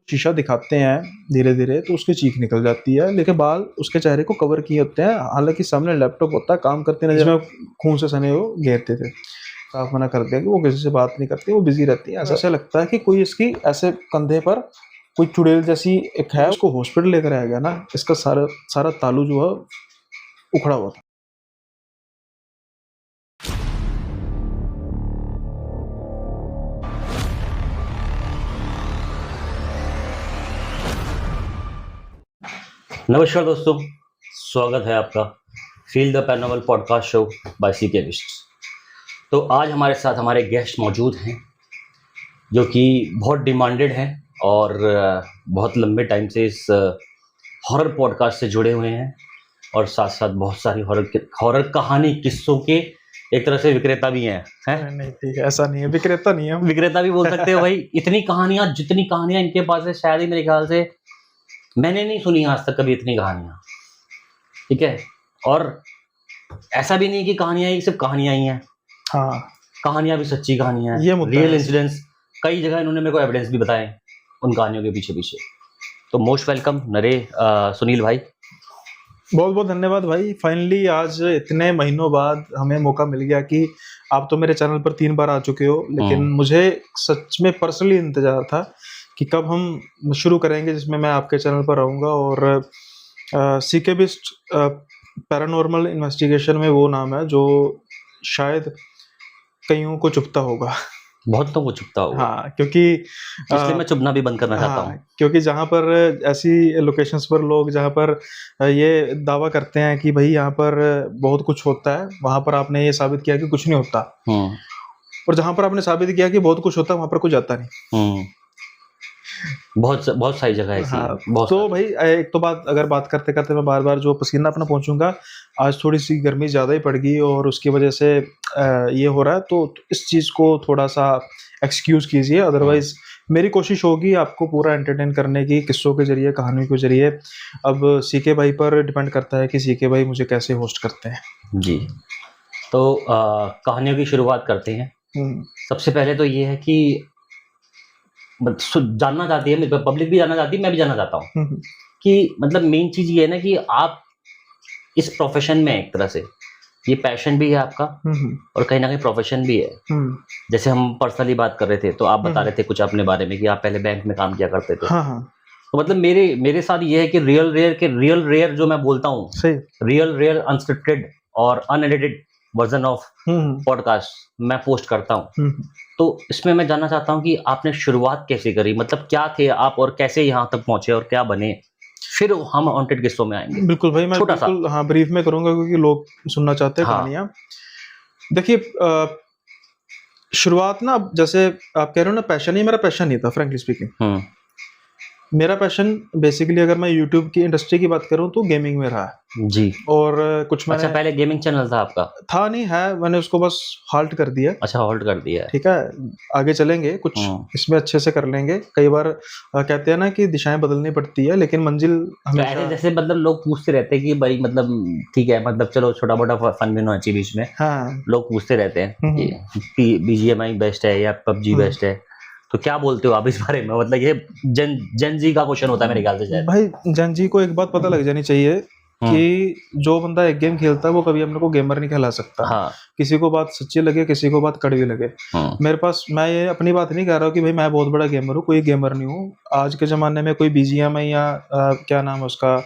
शीशा दिखाते हैं धीरे धीरे तो उसकी चीख निकल जाती है, लेकिन बाल उसके चेहरे को कवर किए होते हैं, हालांकि सामने लैपटॉप होता है, काम करते नजर में खून से सने वो घेरते थे। साफ मना कर दिया कि वो किसी से बात नहीं करती, वो बिजी रहती है। ऐसा लगता है कि कोई इसकी ऐसे कंधे पर कोई चुड़ैल जैसी एक है, उसको हॉस्पिटल लेकर आया गया ना, इसका सारा सारा तालू जो है उखड़ा हुआ था। नमस्कार दोस्तों, स्वागत है आपका feel the paranormal podcast show by CK विस्ट। तो आज हमारे साथ हमारे गेस्ट मौजूद हैं जो कि बहुत डिमांडेड हैं और बहुत लंबे टाइम से इस हॉरर पॉडकास्ट से जुड़े हुए हैं और साथ साथ बहुत सारी हॉरर कहानी किस्सों के एक तरह से विक्रेता भी हैं। नहीं ठीक है, ऐसा नहीं है, विक्रेता नहीं है, विक्रेता भी बोल सकते हो भाई। इतनी कहानियां, जितनी कहानियां इनके पास है, शायद ही मेरे ख्याल से मैंने नहीं सुनी आज तक कभी इतनी कहानियां। ठीक है, और ऐसा भी नहीं कि कहानियां ही सिर्फ कहानियां ही हैं। हाँ, कहानियां भी सच्ची कहानियां हैं, ये मुद्दा रियल है। इंसिडेंट्स। कई जगह इन्होंने मेरे को एविडेंस भी बताए उन कहानियों के पीछे पीछे। तो मोस्ट वेलकम सुनील भाई। बहुत बहुत धन्यवाद भाई। फाइनली आज इतने महीनों बाद हमें मौका मिल गया कि आप तो मेरे चैनल पर 3 बार आ चुके हो, लेकिन मुझे सच में पर्सनली इंतजार था कि कब हम शुरू करेंगे जिसमें मैं आपके चैनल पर आऊँगा। और सीके बिस्ट पैरानॉर्मल इन्वेस्टिगेशन में वो नाम है जो शायद कईयों को चुभता होगा। बहुतों को चुभता होगा। हाँ, क्योंकि इसलिए मैं चुभना भी बंद करना चाहता हूँ। क्योंकि जहाँ पर ऐसी लोकेशंस पर लोग जहाँ पर ये दावा करते हैं कि भाई यहाँ पर बहुत कुछ होता है, वहाँ पर आपने ये साबित किया कि कुछ नहीं होता, और जहाँ पर आपने साबित किया कि बहुत कुछ होता है वहाँ पर कुछ जाता नहीं। बहुत सारी जगह ऐसी हाँ, है। तो भाई एक तो बात करते करते मैं बार बार जो पसीना अपना पहुंचूंगा, आज थोड़ी सी गर्मी ज़्यादा ही पड़ गई और उसकी वजह से ये हो रहा है, तो इस चीज़ को थोड़ा सा एक्सक्यूज कीजिए। अदरवाइज मेरी कोशिश होगी आपको पूरा एंटरटेन करने की, किस्सों के जरिए, कहानी के जरिए। अब सीके भाई पर डिपेंड करता है कि सीके भाई मुझे कैसे होस्ट करते हैं। जी, तो कहानियों की शुरुआत करते हैं। सबसे पहले तो ये है कि जानना चाहती है, पब्लिक भी जानना चाहती है, मैं भी जानना चाहता हूँ कि मतलब मेन चीज ये है ना कि आप इस प्रोफेशन में एक तरह से ये पैशन भी है आपका और कहीं ना कहीं प्रोफेशन भी है। जैसे हम पर्सनली बात कर रहे थे तो आप बता रहे थे कुछ अपने बारे में कि आप पहले बैंक में काम किया करते थे। तो मतलब मेरे साथ ये है कि रियल रेयर जो मैं बोलता हूँ, रियल रेयर अनस्क्रिप्टेड और अनएडिटेड वर्जन ऑफ पॉडकास्ट मैं पोस्ट करता हूँ। तो इसमें मैं जानना चाहता हूँ कि आपने शुरुआत कैसे करी, मतलब क्या थे आप और कैसे यहाँ तक पहुंचे और क्या बने, फिर हम हॉन्टेड किस्सों में आएंगे। बिल्कुल भाई, मैं बिल्कुल हाँ ब्रीफ में करूंगा क्योंकि लोग सुनना चाहते हैं कहानियां। देखिए, शुरुआत ना, जैसे आप कह रहे हो ना, पैशन ही मेरा पैशन नहीं था फ्रैंकली स्पीकिंग। मेरा पैशन बेसिकली अगर मैं यूट्यूब की इंडस्ट्री की बात करूं तो गेमिंग में रहा है जी। और कुछ मैंने, अच्छा, पहले गेमिंग चैनल था आपका? था नहीं है, मैंने उसको बस हॉल्ट कर दिया। अच्छा, हॉल्ट कर दिया, ठीक है, आगे चलेंगे, कुछ इसमें अच्छे से कर लेंगे। कई बार कहते हैं ना कि दिशाएं बदलनी पड़ती है लेकिन मंजिल हमेशा। तो जैसे मतलब लोग पूछते रहते हैं कि भाई मतलब ठीक है, मतलब चलो छोटा मोटा फन भी होना चाहिए बीच में। हाँ, लोग पूछते रहते हैं कि BGMI बेस्ट है या PUBG बेस्ट है, तो क्या बोलते हो आप इस बारे में? मतलब ये जन जी का क्वेश्चन होता है मेरे ख्याल से शायद। भाई जन जी को एक बात पता लग जानी चाहिए कि जो बंदा एक गेम खेलता है वो कभी अपने को गेमर नहीं कहला सकता। हाँ। किसी को बात सच्ची लगे, किसी को बात कड़वी लगे। मेरे पास, मैं ये अपनी बात नहीं कह रहा हूँ कि भाई मैं बहुत बड़ा गेमर हूँ, कोई गेमर नहीं हूँ। आज के जमाने में कोई BGMI या क्या नाम है उसका,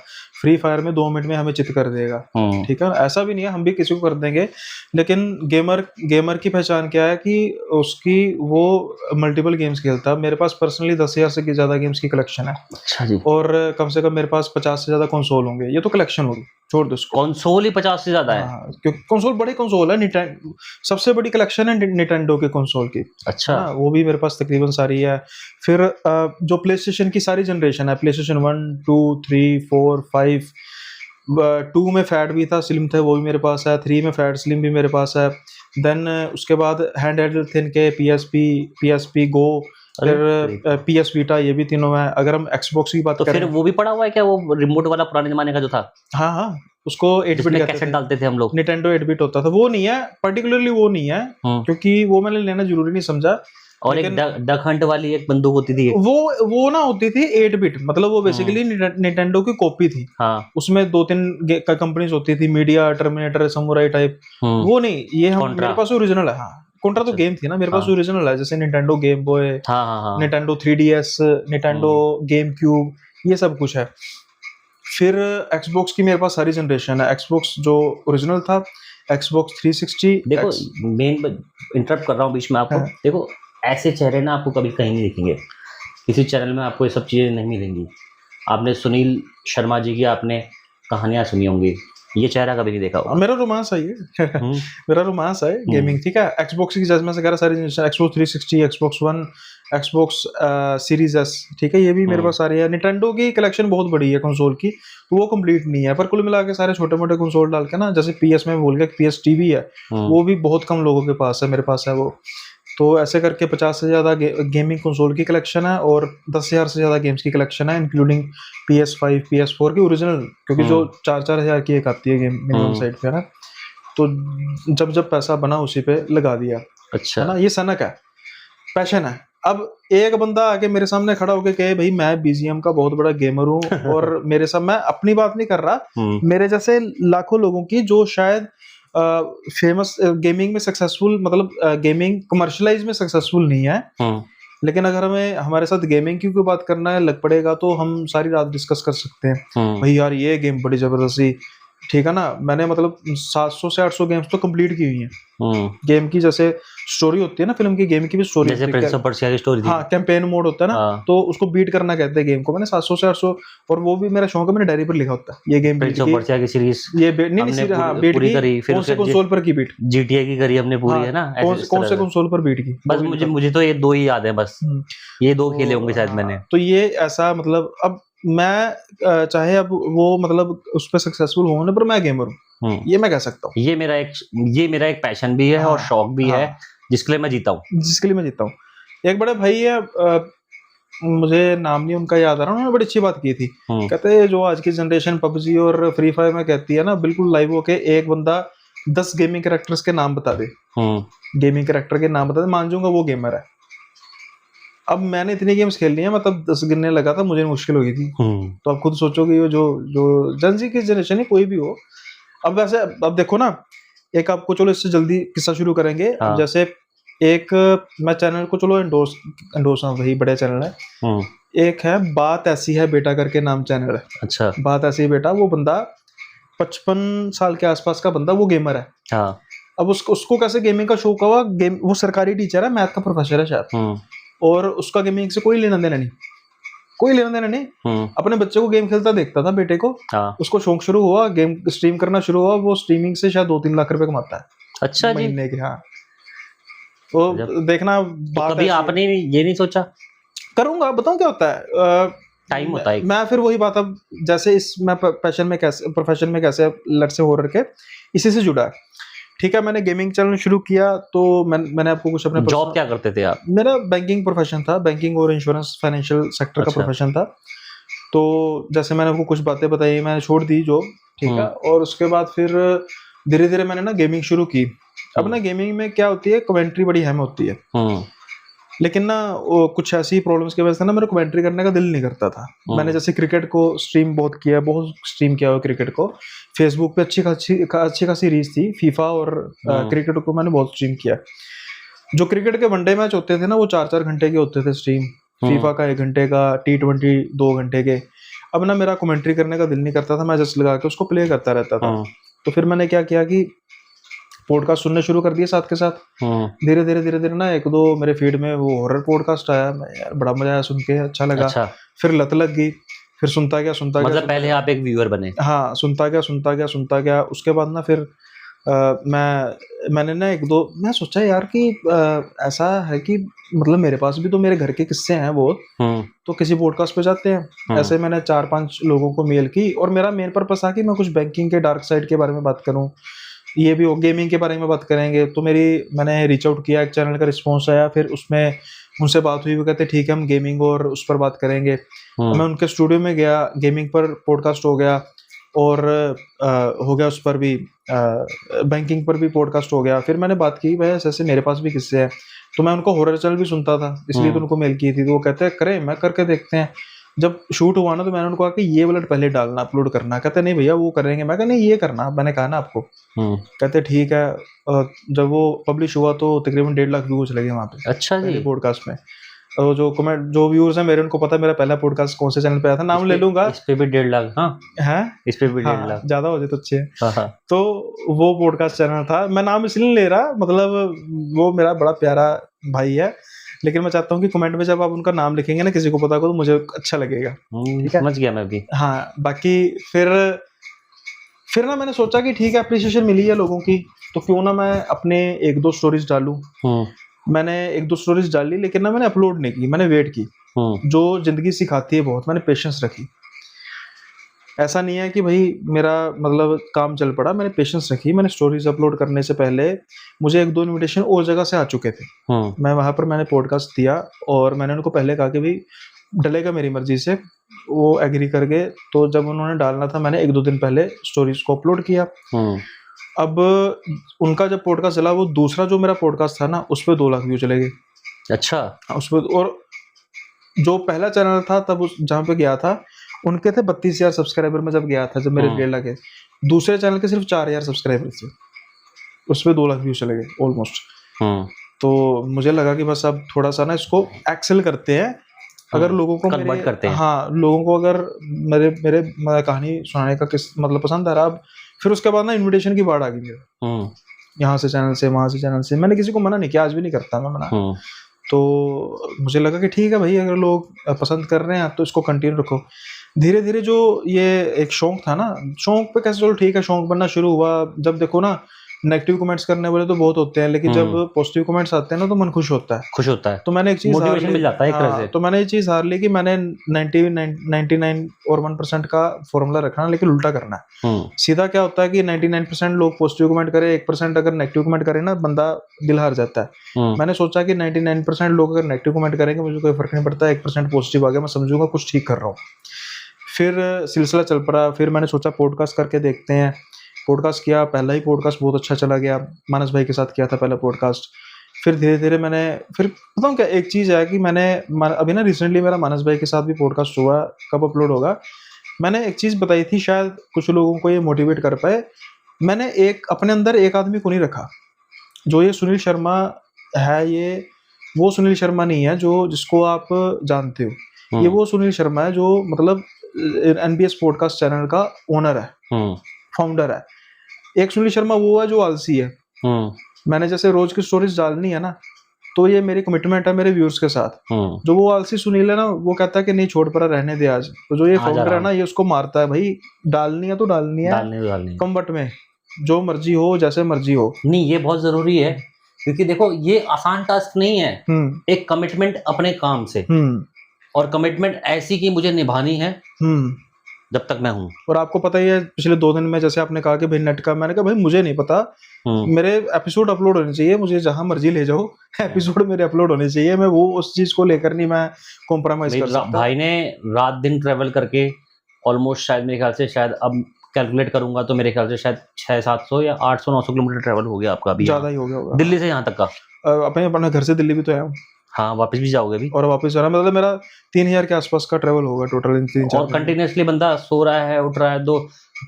फ्री फायर में 2 मिनट में हमें चित कर देगा। ठीक है, ऐसा भी नहीं है, हम भी किसी को कर देंगे। लेकिन गेमर की पहचान क्या है कि उसकी वो मल्टीपल गेम्स खेलता है। मेरे पास पर्सनली 10,000 से ज्यादा गेम्स की कलेक्शन है। अच्छा जी। और कम से कम मेरे पास 50 से ज्यादा कंसोल होंगे। ये तो कलेक्शन होगी, छोड़ दो उसको। कंसोल ही 50 से ज्यादा है? हाँ, क्योंकि कंसोल बड़ी कंसोल है। निटेंडो सबसे बड़ी कलेक्शन है निटेंडो के कंसोल की। अच्छा, वो भी मेरे पास तकरीबन सारी है। फिर जो प्लेस्टेशन की सारी जनरेशन है, प्लेस्टेशन 1 2 3 4 5, 2 में फैट भी था, स्लिम थे, वो भी मेरे पास है। 3 में फैट स्लिम भी मेरे पास है। देन उसके बाद हैंड हेल्ड थिन के PSP गो, फिर PS Vita, ये भी तीनों है। अगर हम Xbox की बात तो करें, फिर वो भी पड़ा हुआ है क्या, वो रिमोट वाला पुराने जमाने का जो था? हाँ हाँ, उसको 8 बिट कैसेट डालते थे हम लोग। निटेंडो 8 बिट होता था। वो नहीं है, पर्टिकुलरली वो नहीं है, क्योंकि वो मैंने लेना जरूरी नहीं समझा। और एक डक हंट वाली एक बंदूक होती थी, वो ना होती थी 8 बिट, मतलब वो बेसिकली निंटेंडो की कॉपी थी। उसमें 2-3 कंपनीज होती थी, मीडिया, टर्मिनेटर, समुराई टाइप। वो नहीं, ये हम मेरे पास ओरिजिनल है। हाँ, कॉन्ट्रा तो गेम थी ना, मेरे पास ओरिजिनल है, जैसे Nintendo game boy, Nintendo 3DS, Nintendo game cube, ये सब कुछ है। फिर एक्सबॉक्स की मेरे पास सारी जनरेशन है। एक्सबॉक्स जो ओरिजिनल था, एक्सबॉक्स 360। देखो मेन इंटरप्ट कर रहा हूँ बीच में आपको। देखो ऐसे चेहरे ना आपको कभी कहीं नहीं दिखेंगे, किसी चैनल में आपको ये सब चीज़ें नहीं मिलेंगी। आपने सुनील शर्मा जी की आपने कहानियां सुनी होंगी, ये चेहरा कभी नहीं देखा होगा। मेरा रोमांस है ये मेरा रोमांस है गेमिंग, ठीक है। एक्सबॉक्स की जैसे मैं से कह रहा सारी Xbox 360, Xbox one, Xbox series S, ठीक है, ये भी मेरे पास सारी है। निंटेंडो की कलेक्शन बहुत बड़ी है कंसोल की, तो वो कंप्लीट नहीं है, पर कुल मिला के सारे छोटे मोटे कंसोल डाल के ना, जैसे PS में बोल गया, PS टीवी है, वो भी बहुत कम लोगों के पास है, मेरे पास है वो। तो ऐसे करके 50 से ज़्यादा गेमिंग कंसोल की कलेक्शन है, और 10,000 से ज़्यादा गेम्स की कलेक्शन है, इंक्लूडिंग PS5, PS4 की ओरिजिनल, क्योंकि जो 4-4 हज़ार की एक आती है गेम मिनिमम साइड पे, है ना। तो जब पैसा बना उसी पे लगा दिया। अच्छा, है ना, ये सनक है, पैशन है। अब एक बंदा आके मेरे सामने खड़ा होके कहे भाई मैं BGM का बहुत बड़ा गेमर हूँ और मेरे साथ, मैं अपनी बात नहीं कर रहा, मेरे जैसे लाखों लोगों की जो शायद फेमस गेमिंग में सक्सेसफुल, मतलब गेमिंग कमर्शलाइज में सक्सेसफुल नहीं है, लेकिन अगर हमें हमारे साथ गेमिंग की कोई बात करना है, लग पड़ेगा, तो हम सारी रात डिस्कस कर सकते हैं। भाई यार ये गेम बड़ी जबरदस्ती, ठीक है ना, मैंने मतलब 700 से 800 गेम्स तो कंप्लीट की हुई हैं। गेम की जैसे स्टोरी होती है ना, फिल्म की गेम की भी स्टोरी, जैसे प्रिंस ऑफ पर्सिया की स्टोरी थी। हाँ, कैंपेन मोड होता है ना, तो उसको बीट करना कहते हैं गेम को। मैंने 700 से 800, और वो भी मेरा शौक है, मैंने डायरी पर लिखा होता है ये गेम प्रिंस ऑफ पर्सिया की सीरीज, ये बीट पूरी करी। फिर कौन से कंसोल पर की बीट? GTA की करी हमने पूरी, है ना। कौन से कंसोल पर बीट की? बस मुझे तो ये 2 ही याद है, बस ये 2 खेले होंगे शायद मैंने। तो ये ऐसा, मतलब अब मैं चाहे अब वो मतलब उस पर सक्सेसफुल हो ना, पर मैं गेमर हूँ, ये मैं कह सकता हूँ। ये मेरा एक पैशन भी है और शौक भी है, जिसके लिए मैं जीता हूँ। एक बड़े भाई है, मुझे नाम नहीं उनका याद आ रहा, उन्होंने बड़ी अच्छी बात की थी। कहते हैं जो आज की जनरेशन PUBG और फ्री फायर में कहती है ना, बिल्कुल लाइव होके एक बंदा 10 गेमिंग कैरेक्टर्स के नाम बता दे, गेमिंग कैरेक्टर के नाम बता दे, मान जाऊंगा वो गेमर है। अब मैंने इतनी गेम्स खेल ली है, मतलब 10 गिनने लगा था, मुझे मुश्किल हो गई थी। तो आप खुद सोचोगे, ये जो जनजी की जनरेशन है, कोई भी हो। अब वैसे अब देखो ना, एक आपको, चलो इससे जल्दी किस्सा शुरू करेंगे। जैसे एक मैं चैनल को चलो एंडोर्स वही बड़े चैनल है, एक है बात ऐसी है बेटा करके नाम चैनल है। अच्छा, बात ऐसी है बेटा, वो बंदा 55 साल के आसपास का बंदा, वो गेमर है। अब उसको कैसे गेमिंग का शौक हुआ? वो सरकारी टीचर है, मैथ का प्रोफेसर है शायद, और उसका गेमिंग से कोई लेना देना नहीं, अपने बच्चे को गेम खेलता देखता था, बेटे को। उसको शौक शुरू हुआ, गेम स्ट्रीम करना शुरू हुआ, वो स्ट्रीमिंग से शायद 2-3 लाख रुपए कमाता है। अच्छा जी, महीने के। हाँ, तो देखना, तो कभी आपने ये नहीं सोचा? करूंगा, बताऊं क्या होता है, टाइम होता है। मैं फिर वही बात, अब जैसे मैं प्रोफेशन में कैसे लट से हो रखे, इसी से जुड़ा है। ठीक है, मैंने गेमिंग चैनल शुरू किया, तो मैंने आपको कुछ अपने जॉब क्या करते थे आप? मेरा बैंकिंग प्रोफेशन था, बैंकिंग और इंश्योरेंस फाइनेंशियल सेक्टर का प्रोफेशन था। तो जैसे मैंने आपको कुछ बातें बताई, मैंने छोड़ दी जॉब, ठीक है, और उसके बाद फिर धीरे धीरे मैंने ना गेमिंग शुरू की। अब ना गेमिंग में क्या होती है, कमेंट्री बड़ी अहम होती है, लेकिन ना कुछ ऐसी प्रॉब्लम्स की वजह से ना मेरे कमेंट्री करने का दिल नहीं करता था। मैंने जैसे क्रिकेट को स्ट्रीम बहुत स्ट्रीम किया हुआ क्रिकेट को, फेसबुक पे अच्छी खासी रीच थी फीफा, और क्रिकेट को मैंने बहुत स्ट्रीम किया। जो क्रिकेट के वनडे मैच होते थे ना, वो 4-4 घंटे के होते थे स्ट्रीम, फीफा का 1 घंटे का, T20 2 घंटे के। अब ना मेरा कमेंट्री करने का दिल नहीं करता था, मैं जस्ट लगा के उसको प्ले करता रहता था। तो फिर मैंने क्या किया कि पॉडकास्ट सुनने शुरू कर दिए साथ के साथ। धीरे धीरे ना 1-2 मेरे फीड में वो हॉरर पॉडकास्ट आया, यार बड़ा मजा आया सुन के, अच्छा लगा। फिर लत लग गई, फिर सुनता गया मतलब पहले आप एक व्यूअर बने? हाँ, सुनता गया। उसके बाद ना फिर मैंने ना 1-2 मैं सोचा यार कि ऐसा है कि मतलब मेरे पास भी तो मेरे घर के किस्से हैं वो, तो किसी पॉडकास्ट पे जाते हैं। ऐसे मैंने 4-5 लोगों को मेल की, और मेरा मेन पर्पस था कि मैं कुछ बैंकिंग के डार्क साइड के बारे में बात करूं, ये भी हो, गेमिंग के बारे में बात करेंगे। तो मैंने रीच आउट किया, एक चैनल का रिस्पॉन्स आया, फिर उसमें उनसे बात हुई, वो कहते ठीक है हम गेमिंग और उस पर बात करेंगे। मैं उनके स्टूडियो में गया, गेमिंग पर पॉडकास्ट हो गया, और हो गया उस पर भी बैंकिंग पर भी पॉडकास्ट हो गया। फिर मैंने बात की, भाई ऐसे मेरे पास भी किस्से हैं। तो मैं उनका हॉरर चैनल भी सुनता था, इसलिए तो उनको मेल की थी। तो वो कहते हैं करें, मैं करके देखते हैं। जब शूट हुआ ना तो मैंने उनको कहा कि ये वाला पहले डालना, अपलोड करना। कहते नहीं भैया वो करेंगे। मैं कहा नहीं ये करना, मैंने कहा ना आपको। कहते ठीक है। जब वो पब्लिश हुआ तो तकरीबन 1.5 लाख व्यूज लगे वहाँ पे। अच्छा जी। पॉडकास्ट में। और जो कमेंट जो व्यूअर्स हैं मेरे, उनको पता है मेरा पहला पॉडकास्ट कौन से चैनल पे आया था, नाम ले लूंगा। इस पे भी 1.5 लाख। हाँ है, इस पे भी 1.5 लाख। ज्यादा हो जाए तो अच्छे है। हाँ। तो वो पॉडकास्ट चैनल था, मैं नाम इसलिए नहीं ले रहा, मतलब वो मेरा बड़ा प्यारा भाई है, लेकिन मैं चाहता हूँ कि कमेंट में जब आप उनका नाम लिखेंगे ना किसी को पता हो तो मुझे अच्छा लगेगा। समझ गया मैं भी। हाँ बाकी फिर ना मैंने सोचा कि ठीक है अप्रिसिएशन मिली है लोगों की, तो क्यों ना मैं अपने 1-2 स्टोरीज डालूं। मैंने 1-2 स्टोरीज डाली, लेकिन ना मैंने अपलोड नहीं की, मैंने वेट की। जो जिंदगी सिखाती है बहुत, मैंने पेशेंस रखी। ऐसा नहीं है कि भाई मेरा मतलब काम चल पड़ा, मैंने पेशेंस रखी। मैंने स्टोरीज अपलोड करने से पहले मुझे 1-2 इन्विटेशन और जगह से आ चुके थे। मैं वहां पर मैंने पॉडकास्ट दिया और मैंने उनको पहले कहा कि भाई डलेगा मेरी मर्जी से, वो एग्री कर गए। तो जब उन्होंने डालना था मैंने 1-2 दिन पहले स्टोरीज को अपलोड किया। अब उनका जब पॉडकास्ट चला, वो दूसरा जो मेरा पॉडकास्ट था ना उस पर 2 लाख व्यू चले गए। अच्छा। उस पर, और जो पहला चैनल था तब उस जहाँ पे गया था उनके थे 32,000 सब्सक्राइबर में जब गया था, जब मेरे 1.5 लाख है। दूसरे चैनल के सिर्फ 4,000 सब्सक्राइबर थे, उस पर 2 लाख व्यू चले गए ऑलमोस्ट। तो मुझे लगा कि बस अब थोड़ा सा ना इसको एक्सेल करते हैं। अगर लोगों को कन्वर्ट करते हैं। हाँ, लोगों को अगर मेरे कहानी सुनाने का किस मतलब पसंद आ रहा। अब फिर उसके बाद ना इन्विटेशन की बाढ़ आ गई मेरे, यहाँ से चैनल से, वहां से चैनल से। मैंने किसी को मना नहीं किया, आज भी नहीं करता मैं मना। तो मुझे लगा कि ठीक है भाई, अगर लोग पसंद कर रहे हैं तो इसको कंटिन्यू रखो। धीरे धीरे जो ये एक शौक था ना, शौक पे कैसे, चलो ठीक है शौक बनना शुरू हुआ। जब देखो ना नेगेटिव कमेंट्स करने वाले तो बहुत होते हैं, लेकिन जब पॉजिटिव कमेंट्स आते हैं ना तो मन खुश होता है। तो मैंने एक चीज मोटिवेशन मिल जाता है एक तरह से। तो मैंने ये चीज हार ली कि मैंने 99 और 1% का फॉर्मूला रखना, लेकिन उल्टा करना है। सीधा क्या होता है कि 99% लोग पॉजिटिव कमेंट करें, 1% अगर नेगेटिव कमेंट करें ना, बंदा दिल हार जाता है। मैंने सोचा कि 99% लोग अगर नेगेटिव कमेंट करेंगे मुझे कोई फर्क नहीं पड़ता, 1% पॉजिटिव आ गया, मैं समझूंगा कुछ ठीक कर रहा हूँ। फिर सिलसिला चल पड़ा। फिर मैंने सोचा पॉडकास्ट करके देखते हैं। पॉडकास्ट किया, पहला ही पॉडकास्ट बहुत अच्छा चला गया। मानस भाई के साथ किया था पहला पॉडकास्ट। फिर धीरे धीरे मैंने, फिर बताऊँ क्या, एक चीज़ है कि मैंने अभी ना रिसेंटली मेरा मानस भाई के साथ भी पॉडकास्ट हुआ, कब अपलोड होगा। मैंने एक चीज़ बताई थी, शायद कुछ लोगों को ये मोटिवेट कर पाए। मैंने एक अपने अंदर एक आदमी को नहीं रखा जो ये सुनील शर्मा है, ये वो सुनील शर्मा नहीं है जो जिसको आप जानते हो। ये वो सुनील शर्मा है जो मतलब NBS पॉडकास्ट चैनल का ओनर है, फाउंडर है। एक सुनील शर्मा वो है जो आलसी है। मैंने जैसे रोज की स्टोरीज डालनी है ना, तो ये मेरी कमिटमेंट है मेरे व्यूअर्स के साथ। जो वो आलसी सुनील है ना, वो कहता है कि नहीं छोड़ पड़ा, रहने दे आज। तो जो ये फाउंडर है ना, ये उसको मारता है, भाई डालनी है तो डालनी है, कम बट में, जो मर्जी हो, जैसे मर्जी हो। नहीं, ये बहुत जरूरी है, क्योंकि देखो ये आसान टास्क नहीं है। एक कमिटमेंट अपने काम से, और कमिटमेंट ऐसी कि मुझे निभानी है जब तक मैं हूँ। और आपको पता ही है पिछले 2 दिन में जैसे आपने कहा कि भाई नेट का, मैंने कहा भाई मुझे नहीं पता, मेरे एपिसोड अपलोड होने चाहिए, मुझे जहां मर्जी ले जाओ, एपिसोड मेरे अपलोड होने चाहिए। मैं वो उस चीज को लेकर नहीं मैं कॉम्प्रोमाइज कर सकता। भाई ने रात दिन ट्रेवल करके ऑलमोस्ट, शायद मेरे ख्याल से, शायद अब कैलकुलेट करूंगा तो मेरे ख्याल से शायद 600-700 या 800-900 किलोमीटर ट्रेवल हो गया आपका अभी। ज्यादा ही हो गया होगा दिल्ली से यहाँ तक का। अपने घर से दिल्ली भी तो आया हूँ। हाँ, वापस भी जाओगे अभी। और वापस जाना मतलब मेरा 3,000 के आसपास का ट्रेवल होगा टोटल इन 3-4। और कंटिन्यूसली बंदा सो रहा है, उठ रहा है, 2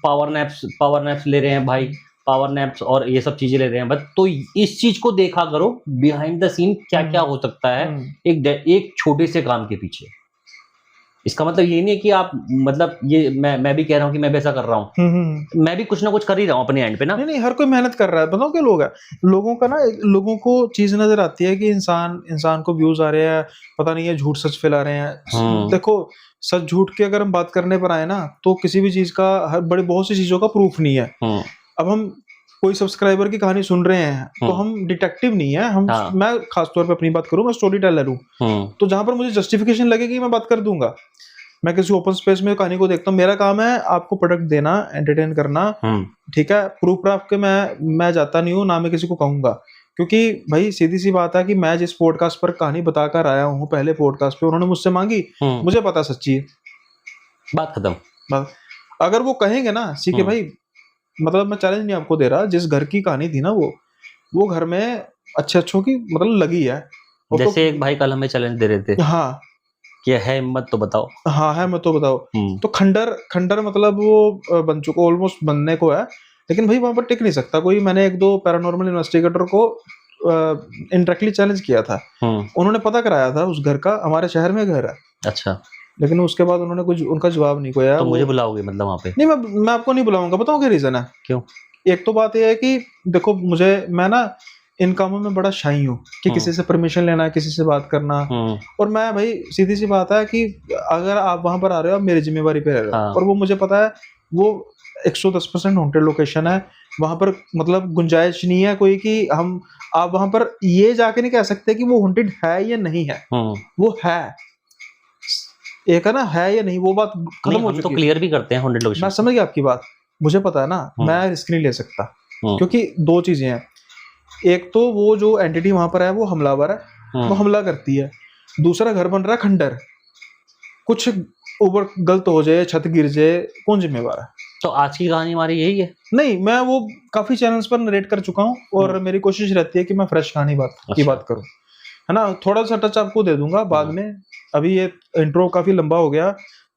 पावर नैप्स ले रहे हैं भाई, पावर नैप्स और ये सब चीजें ले रहे हैं बस। तो इस चीज को देखा करो, बिहाइंड द सीन क्या क्या हो सकता है एक छोटे से काम के पीछे। इसका मतलब ये नहीं है कि आप, मतलब ये मैं भी कह रहा हूँ कि मैं भी ऐसा कर रहा हूँ। मैं भी कुछ ना कुछ कर ही रहा हूँ अपने एंड पे ना। नहीं, हर कोई मेहनत कर रहा है। बताओ क्या लोग है, लोगों का ना, लोगों को चीज नजर आती है कि इंसान को व्यूज आ रहे हैं, पता नहीं है झूठ सच फैला रहे हैं। देखो सच झूठ की अगर हम बात करने पर आए ना, तो किसी भी चीज का, बहुत सी चीजों का प्रूफ नहीं है। अब हम कोई सब्सक्राइबर की कहानी सुन रहे हैं तो हम डिटेक्टिव नहीं है हम। मैं खासतौर पर अपनी बात करूं, मैं स्टोरी टेलर हूँ। तो जहां पर मुझे जस्टिफिकेशन लगेगी मैं बात कर दूंगा। मैं किसी ओपन स्पेस में कहानी को देखता हूँ, मेरा काम है आपको प्रोडक्ट देना, एंटरटेन करना, ठीक है। प्रूफ प्राप्त के मैं जाता नहीं हूँ, ना मैं किसी को कहूंगा, क्योंकि भाई सीधी सी बात है कि मैं जिस पॉडकास्ट पर कहानी बताकर आया हूँ, पहले पॉडकास्ट पे उन्होंने मुझसे मांगी, मुझे पता सच्ची है, बात खत्म। अगर वो कहेंगे ना सीखे भाई, मतलब मैं चैलेंज नहीं आपको दे रहा, जिस घर की कहानी थी ना, वो घर में अच्छे अच्छों की मतलब लगी है। जैसे एक भाई कल हमें चैलेंज दे रहे थे, हाँ कि है हिम्मत तो बताओ। हाँ है, मैं तो बताओ। तो खंडर मतलब वो बन चुका, ऑलमोस्ट बनने को है, लेकिन भाई वहां पर टिक नहीं सकता कोई। मैंने एक दो पैरानॉर्मल इन्वेस्टिगेटर को इनडायरेक्टली चैलेंज किया था, उन्होंने पता कराया था उस घर का, हमारे शहर में घर है। अच्छा। लेकिन उसके बाद उन्होंने कुछ उनका जवाब नहीं कोया। तो मुझे बुलाओगे मतलब वहाँ पे? नहीं, मैं आपको नहीं बुलाऊंगा, बताऊं क्या रीजन है। क्यों? एक तो बात यह है कि देखो, मैं ना इन कामों में बड़ा शाई हूँ कि किसी से परमिशन लेना, किसी से बात करना। और मैं भाई, सीधी सी बात है कि अगर आप वहां पर आ रहे हो, आप मेरी जिम्मेवारी पे रह रहे हो। और वो मुझे पता है, वो 110% हॉन्टेड लोकेशन है। वहां पर मतलब गुंजाइश नहीं है कोई कि आप वहां पर ये जाके नहीं कह सकते कि वो हॉन्टेड है या नहीं है। वो है, एक है ना, है या नहीं, वो बात खत्म हो चुकी है। तो क्लियर भी करते हैं हॉन्टेड लोकेशन। मैं समझ गया आपकी बात, मुझे पता है ना, मैं रिस्क नहीं ले सकता। क्योंकि दो चीजें हैं, एक तो वो जो एंटिटी वहां पर है वो हमलावर है, वो हमला करती है। दूसरा, घर बन रहा है खंडर, कुछ ऊपर गलत हो जाए, छत गिर जाए, कौन जिम्मेवार है। तो आज की कहानी हमारी यही है। नहीं, मैं वो काफी चैनल्स पर नरेट कर चुका हूँ, और मेरी कोशिश रहती है कि मैं फ्रेश कहानी की बात करूँ, है ना। थोड़ा सा टच आपको दे दूंगा बाद में। अभी ये इंट्रो काफी लंबा हो गया,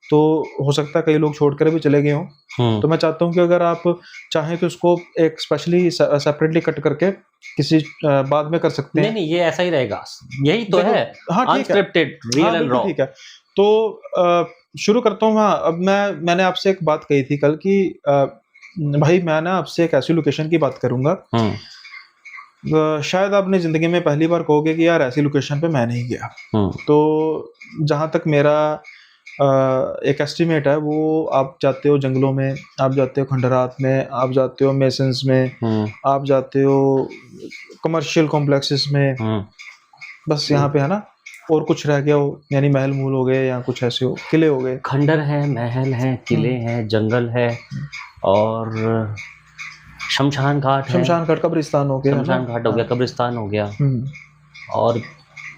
तो हो सकता है कई लोग छोड़कर भी चले गए हों। तो मैं चाहता हूँ कि अगर आप चाहें तो इसको एक स्पेशली सेपरेटली कट करके किसी बाद में कर सकते हैं। नहीं, ये ऐसा ही रहेगा, यही तो है। हाँ ठीक है, रियल एंड रॉ। ठीक है। तो शुरू करता हूँ। हाँ, अब मैंने आपसे एक बात कही थी कल कि भाई मैं ना आपसे एक ऐसी लोकेशन की बात करूंगा, शायद आपने जिंदगी में पहली बार कहोगे कि यार ऐसी लोकेशन पे मैं नहीं गया। तो जहां तक मेरा एक एस्टिमेट है, वो आप जाते हो जंगलों में, आप जाते हो खंडरात में, आप जाते हो मेसन्स में, आप जाते हो कमर्शियल कॉम्प्लेक्सेस में, बस यहाँ पे है ना। और कुछ रह गया हो, यानी महल मूल हो गए या कुछ ऐसे हो, किले हो गए। खंडर है, महल है, किले हैं, जंगल है, और शमशान घाट है। शमशान घाट, कब्रिस्तान हो गया, शमशान घाट हो गया, कब्रिस्तान हो गया, और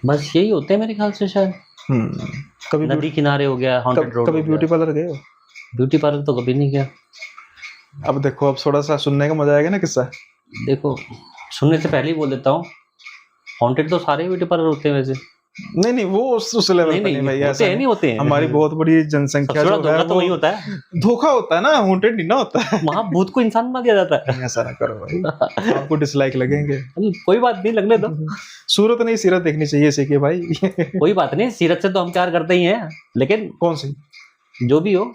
बस यही होते हैं मेरे ख्याल से शायद। कभी नदी किनारे हो गया, हॉन्टेड रोड। कभी ब्यूटी पार्लर गए हो? ब्यूटी पार्लर तो कभी नहीं गया। अब देखो, अब थोड़ा सा सुनने का मजा आएगा ना किस्सा। देखो, सुनने से पहले ही बोल देता हूँ, हॉन्टेड तो सारे ब्यूटी पार्लर होते हैं वैसे। नहीं, वो उस लेवल पर नहीं भाई, ऐसा नहीं होते हैं। हमारी बहुत बड़ी जनसंख्या जो है, तो वही होता है, धोखा होता है ना, हॉन्टेड नहीं ना होता है। वहाँ भूत को इंसान बना दिया जाता है। ऐसा ना करो भाई, आपको डिसलाइक लगेंगे। कोई बात नहीं, लगने दो। सूरत नहीं, सीरत देखनी चाहिए सीखे भाई। कोई बात नहीं, सीरत से तो हम प्यार करते ही हैं, लेकिन कौन सी, जो भी हो।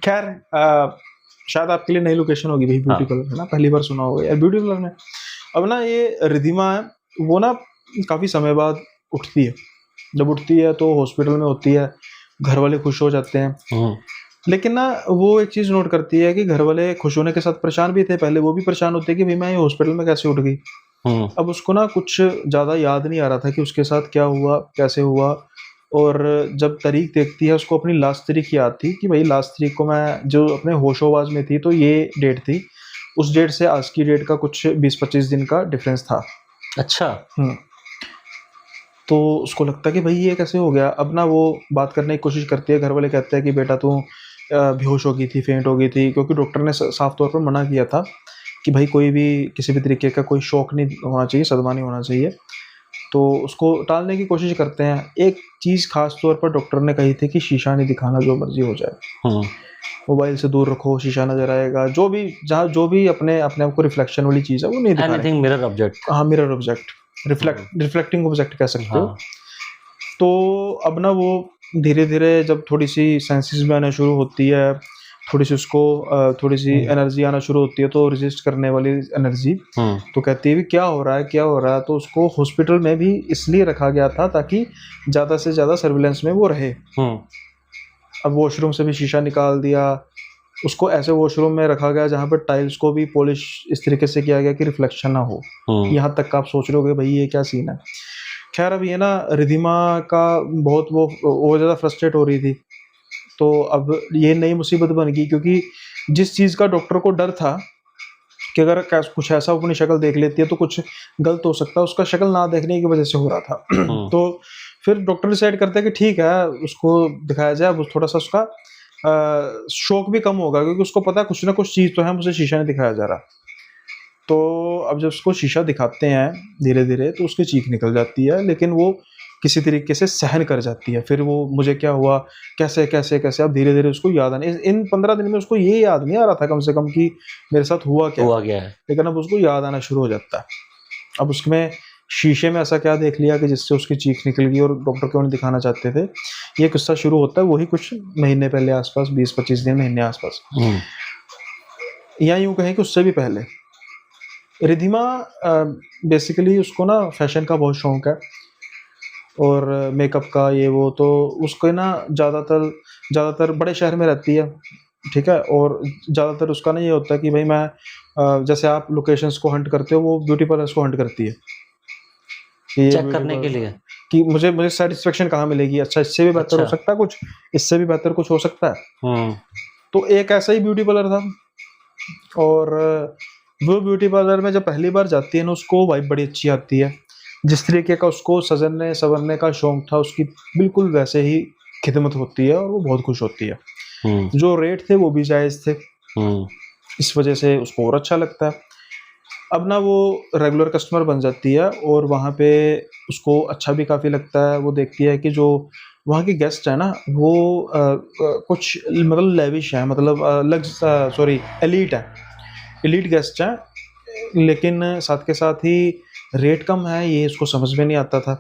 खैर, शायद आपके लिए नई लोकेशन होगी भाई, ब्यूटी पार्लर है ना, पहली बार सुना होगा यार ब्यूटी पार्लर में। अब ना ये रिधिमा है, वो ना काफी समय बाद उठती है। जब उठती है तो हॉस्पिटल में होती है, घर वाले खुश हो जाते हैं। लेकिन ना वो एक चीज नोट करती है कि घर वाले खुश होने के साथ परेशान भी थे, पहले वो भी परेशान होते कि भाई मैं ये हॉस्पिटल में कैसे उठ गई। अब उसको ना कुछ ज्यादा याद नहीं आ रहा था कि उसके साथ क्या हुआ, कैसे हुआ। और जब तारीख देखती है, उसको अपनी लास्ट तारीख याद थी कि भाई लास्ट तारीख को मैं जो अपने होशोबाज में थी, तो ये डेट थी। उस डेट से आज की डेट का कुछ 20-25 दिन का डिफरेंस था। अच्छा। तो उसको लगता है कि भाई ये कैसे हो गया। अब ना वो बात करने की कोशिश करती है, घर वाले कहते हैं कि बेटा तू बेहोश हो गई थी, फेंट हो गई थी, क्योंकि डॉक्टर ने साफ तौर पर मना किया था कि भाई कोई भी किसी भी तरीके का कोई शौक नहीं होना चाहिए, सदमा नहीं होना चाहिए। तो उसको टालने की कोशिश करते हैं। एक चीज़ खास तौर पर डॉक्टर ने कही थी कि शीशा नहीं दिखाना, जो मर्जी हो जाए, मोबाइल से दूर रखो, शीशा नजर आएगा, जो भी जहाँ जो भी अपने आप को रिफ्लेक्शन वाली चीज़ है वो नहीं दिखानी। मिरर ऑब्जेक्ट, हाँ, मिरर ऑब्जेक्ट, रिफ्लेक्टिंग ऑब्जेक्ट कह सकते हो। तो अब ना वो धीरे धीरे जब थोड़ी सी सेंसेस में आना शुरू होती है, थोड़ी सी उसको थोड़ी सी एनर्जी आना शुरू होती है, तो रेजिस्ट करने वाली एनर्जी, तो कहती है क्या हो रहा है, क्या हो रहा है। तो उसको हॉस्पिटल में भी इसलिए रखा गया था ताकि ज़्यादा से ज़्यादा सर्विलेंस में वो रहे। अब वॉशरूम से भी शीशा निकाल दिया, उसको ऐसे वॉशरूम में रखा गया जहाँ पर टाइल्स को भी पॉलिश इस तरीके से किया गया कि रिफ्लेक्शन ना हो। यहाँ तक आप सोच रहे हो भाई ये क्या सीन है। खैर, अब ये ना रिधिमा का बहुत वो ज़्यादा फ्रस्ट्रेट हो रही थी। तो अब ये नई मुसीबत बन गई, क्योंकि जिस चीज़ का डॉक्टर को डर था कि अगर कुछ ऐसा अपनी शक्ल देख लेती है तो कुछ गलत हो सकता है, उसका शक्ल ना देखने की वजह से हो रहा था। तो फिर डॉक्टर डिसाइड करते हैं कि ठीक है, उसको दिखाया जाए। अब थोड़ा सा उसका शौक भी कम होगा, क्योंकि उसको पता है कुछ ना कुछ चीज़ तो है, मुझे शीशा नहीं दिखाया जा रहा। तो अब जब उसको शीशा दिखाते हैं धीरे धीरे तो उसकी चीख निकल जाती है, लेकिन वो किसी तरीके से सहन कर जाती है। फिर वो मुझे क्या हुआ, कैसे कैसे कैसे, अब धीरे धीरे उसको याद आने, इन 15 दिन में उसको ये याद नहीं आ रहा था कम से कम कि मेरे साथ हुआ क्या है, लेकिन अब उसको याद आना शुरू हो जाता है। अब उसमें शीशे में ऐसा क्या देख लिया कि जिससे उसकी चीख निकल गई और डॉक्टर को नहीं दिखाना चाहते थे। ये किस्सा शुरू होता है वही कुछ महीने पहले आसपास, 20-25 दिन महीने आसपास, या यूं कहें कि उससे भी पहले। रिधिमा बेसिकली उसको ना फैशन का बहुत शौक है और मेकअप का ये वो, तो उसको ना ज़्यादातर बड़े शहर में रहती है, ठीक है, और ज़्यादातर उसका ना ये होता है कि भाई मैं जैसे आप लोकेशंस को हंट करते हो, वो ब्यूटी पार्लर्स को हंट करती है चेक करने के लिए कि मुझे सेटिस्फेक्शन कहाँ मिलेगी, अच्छा इससे भी बेहतर हो सकता है कुछ, इससे भी बेहतर कुछ हो सकता है। तो एक ऐसा ही ब्यूटी पार्लर था, और वो ब्यूटी पार्लर में जब पहली बार जाती है ना, उसको वाइब बड़ी अच्छी आती है। जिस तरीके का उसको सजने संवरने का शौक था, उसकी बिल्कुल वैसे ही खिदमत होती है और वो बहुत खुश होती है। जो रेट थे वो भी जायज़ थे, इस वजह से उसको और अच्छा लगता है। अब ना वो रेगुलर कस्टमर बन जाती है और वहाँ पे उसको अच्छा भी काफ़ी लगता है। वो देखती है कि जो वहाँ के गेस्ट है ना, वो कुछ मतलब लेविश है, मतलब एलीट है, एलीट गेस्ट हैं, लेकिन साथ के साथ ही रेट कम है, ये इसको समझ में नहीं आता था।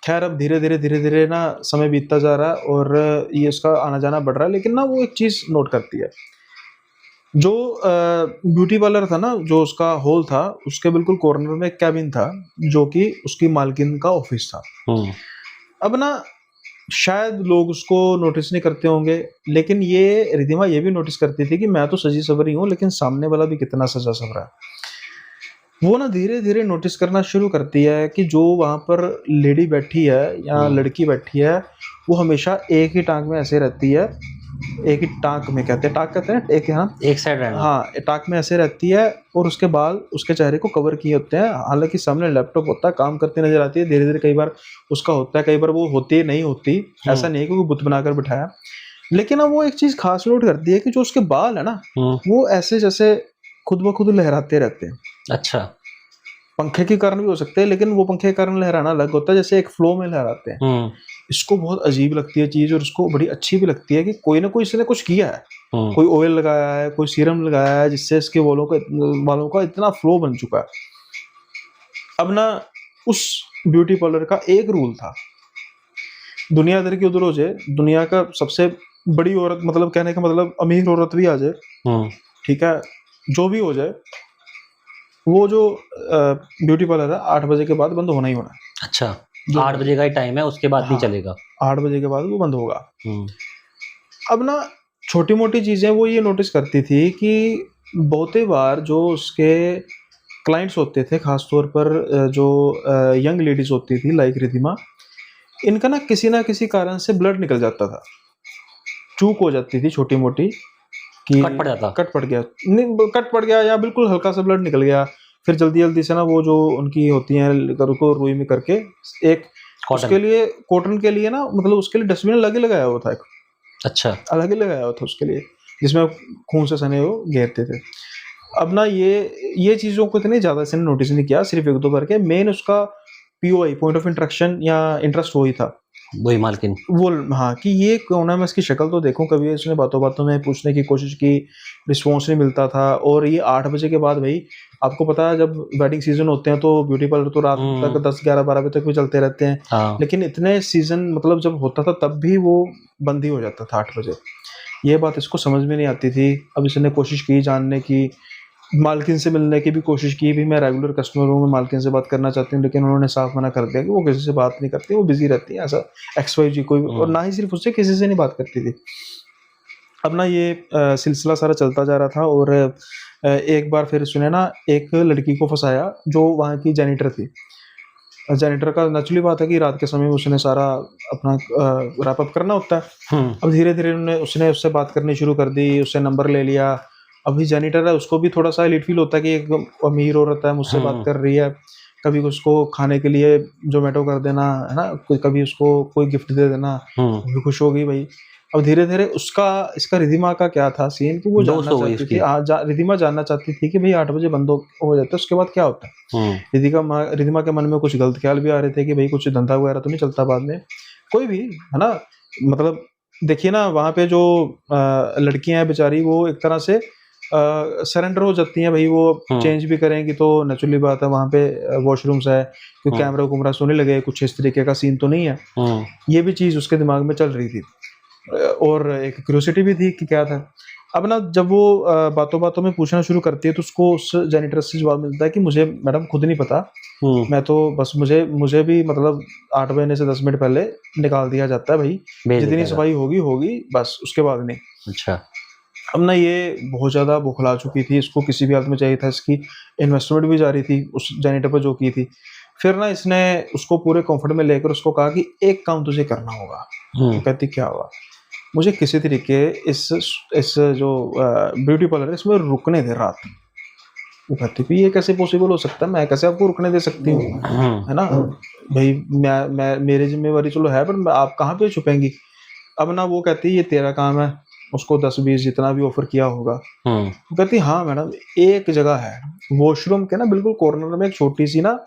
खैर अब धीरे धीरे ना समय बीतता जा रहा है और ये उसका आना जाना बढ़ रहा है, लेकिन ना वो एक चीज़ नोट करती है, जो ब्यूटी पार्लर था ना, जो उसका हॉल था, उसके बिल्कुल कॉर्नर में एक कैबिन था जो कि उसकी मालकिन का ऑफिस था। अब ना शायद लोग उसको नोटिस नहीं करते होंगे, लेकिन ये रिधिमा ये भी नोटिस करती थी कि मैं तो सजी सवरी हूँ, लेकिन सामने वाला भी कितना सजा सवरा है। वो ना धीरे धीरे नोटिस करना शुरू करती है कि जो वहाँ पर लेडी बैठी है या लड़की बैठी है, वो हमेशा एक ही टांग में ऐसे रहती है, एक ही टांक में कहते हैं एक, हाँ एक साइड रहना, हाँ टांक में ऐसे रहती है, और उसके बाल उसके चेहरे को कवर किए होते हैं। हालांकि सामने लैपटॉप होता है, काम करती नजर आती है, धीरे धीरे कई बार उसका होता है, कई बार वो होती नहीं होती, ऐसा नहीं है कि वो बुत बनाकर बिठाया। लेकिन अब वो एक चीज खास नोट करती है कि जो उसके बाल है ना, वो ऐसे जैसे खुद ब खुद लहराते रहते हैं। अच्छा, पंखे के कारण भी हो सकते हैं, लेकिन वो पंखे के कारण लहराना अलग होता है, जैसे एक फ्लो में लहराते हैं। इसको बहुत अजीब लगती है चीज, और इसको बड़ी अच्छी भी लगती है कि कोई ना कोई इसने कुछ किया है, कोई ऑयल लगाया है, कोई सीरम लगाया है, जिससे इसके बालों का इतना फ्लो बन चुका है। अब ना उस ब्यूटी पार्लर का एक रूल था, दुनिया भर की उधर हो जाए, दुनिया का सबसे बड़ी औरत, मतलब कहने का मतलब अमीर औरत भी आ जाए, ठीक है, जो भी हो जाए, वो जो ब्यूटी पार्लर है 8 बजे के बाद बंद होना ही होना है। अच्छा, 8 बजे का ही टाइम है, उसके बाद नहीं चलेगा। 8 बजे के बाद वो बंद होगा। अब ना छोटी मोटी चीजें वो ये नोटिस करती थी कि बहुते बार जो उसके क्लाइंट्स होते थे, खासतौर पर जो यंग लेडीज होती थी लाइक रिधिमा, इनका ना किसी कारण से ब्लड निकल जाता था, चूक हो जाती थी छोटी मोटी, कि कट पड़ गया या बिल्कुल हल्का सा ब्लड निकल गया। फिर जल्दी जल्दी से ना वो जो उनकी होती हैं उसको रुई में करके एक उसके लिए कॉटन के लिए ना, मतलब उसके लिए डस्टबिन अलग ही लगाया हुआ था, एक अच्छा अलग ही लगाया हुआ था उसके लिए, जिसमें खून से सने वो घेरते थे। अब ना ये चीज़ों को इतनी ज़्यादा इसने नोटिस नहीं किया, सिर्फ 1-2 बार के। मेन उसका POI पॉइंट ऑफ इंटरेक्शन या इंटरेस्ट वही था, वही मालकिन, वो हाँ, कि ये कौन है, मैं इसकी शक्ल तो देखूं। कभी इसने बातों बातों में पूछने की कोशिश की, रिस्पॉन्स नहीं मिलता था। और ये 8 बजे के बाद, भाई आपको पता है जब वेडिंग सीजन होते हैं तो ब्यूटी पार्लर तो रात तक 10-11-12 बजे तक भी चलते रहते हैं। लेकिन इतने सीजन मतलब जब होता था तब भी वो बंद ही हो जाता था 8 बजे। ये बात इसको समझ में नहीं आती थी। अब इसने कोशिश की जानने की, मालकिन से मिलने की भी कोशिश की, भी मैं रेगुलर कस्टमर हूँ, मैं मालकिन से बात करना चाहती हूँ, लेकिन उन्होंने साफ मना कर दिया कि वो किसी से बात नहीं करती, वो बिजी रहती है, ऐसा XYZ कोई, और ना ही सिर्फ उससे, किसी से नहीं बात करती थी। अब ना ये सिलसिला सारा चलता जा रहा था, और एक बार फिर उसने ना एक लड़की को फंसाया जो वहाँ की जेनिटर थी। जेनिटर का नेचुरली बात है कि रात के समय उसने सारा अपना रैप अप करना होता है। अब धीरे धीरे उसने उससे बात करनी शुरू कर दी, उससे नंबर ले लिया। अभी जेनिटर है, उसको भी थोड़ा सा एलिट फील होता है कि एक अमीर औरत है, मुझसे बात कर रही है, कभी उसको खाने के लिए जोमेटो कर देना, है ना, कभी उसको कोई गिफ्ट दे देना, वो खुश हो गई भाई। अब धीरे धीरे इसका रिधिमा का क्या था सीन कि वो जानना चाहती थी, रिधिमा जानना चाहती थी कि भाई 8 बजे बंद हो जाता है, उसके बाद क्या होता है। रिधिमा के मन में कुछ गलत ख्याल भी आ रहे थे कि भाई कुछ धंधा वगैरह तो नहीं चलता बाद में, कोई भी है ना। मतलब देखिए ना, वहाँ पे जो लड़कियां हैं बेचारी, वो एक तरह से सरेंडर हो जाती हैं भाई, वो चेंज भी करेंगी तो नेचुरली बात है, वहाँ पे वॉशरूम्स है, कोई कैमरा कुमरा सोने लगे, कुछ इस तरीके का सीन तो नहीं है। ये भी चीज उसके दिमाग में चल रही थी, और एक क्यूरियोसिटी भी थी कि क्या था। अब ना जब वो बातों बातों में पूछना शुरू करती है तो उसको उस जेनिटर से जवाब मिलता है कि मुझे मैडम खुद नहीं पता, मैं तो बस मुझे भी मतलब 8 बजे से 10 मिनट पहले निकाल दिया जाता है भाई, जितनी सफाई होगी बस, उसके बाद नहीं। अच्छा। अब ना ये बहुत ज़्यादा बुखला चुकी थी, इसको किसी भी हालत में चाहिए था, इसकी इन्वेस्टमेंट भी जा रही थी उस जेनिटर पर जो की थी। फिर ना इसने उसको पूरे कंफर्ट में लेकर उसको कहा कि एक काम तुझे करना होगा। तो कहती क्या हुआ, मुझे किसी तरीके इस जो ब्यूटी पार्लर है इसमें रुकने दे रात। वो कहती कि ये कैसे पॉसिबल हो सकता है, मैं कैसे आपको रुकने दे सकती हूँ, है ना भाई, मैं मेरी जिम्मेवारी चलो है, पर आप कहाँ पे छुपेंगी। अब ना वो कहती ये तेरा काम है, उसको 10-20 जितना भी ऑफर किया होगा। वो कहती हाँ मैडम, एक जगह है वॉशरूम के ना बिल्कुल कॉर्नर में, एक छोटी सी ना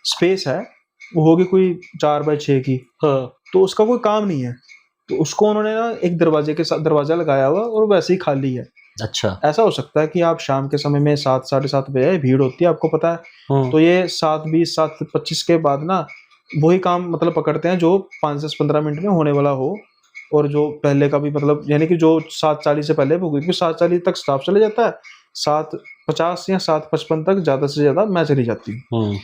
स्पेस है, वो होगी कोई 4x6 की, तो उसका कोई काम नहीं है, तो उसको उन्होंने ना एक दरवाजे के साथ दरवाजा लगाया हुआ और वैसे ही खाली है। अच्छा। ऐसा हो सकता है कि आप शाम के समय में 7 साढ़े 7 बजे भीड़ होती है, आपको पता है, तो ये 7:20 7:25 के बाद ना वही काम मतलब पकड़ते हैं जो 5 से 15 मिनट में होने वाला हो, और जो पहले का भी मतलब यानी कि जो 7:40 से पहले होगी, क्योंकि 7:40 तक स्टाफ चले जाता है, 7:50 या 7:55 तक ज्यादा से ज्यादा मैं चली जाती हूँ।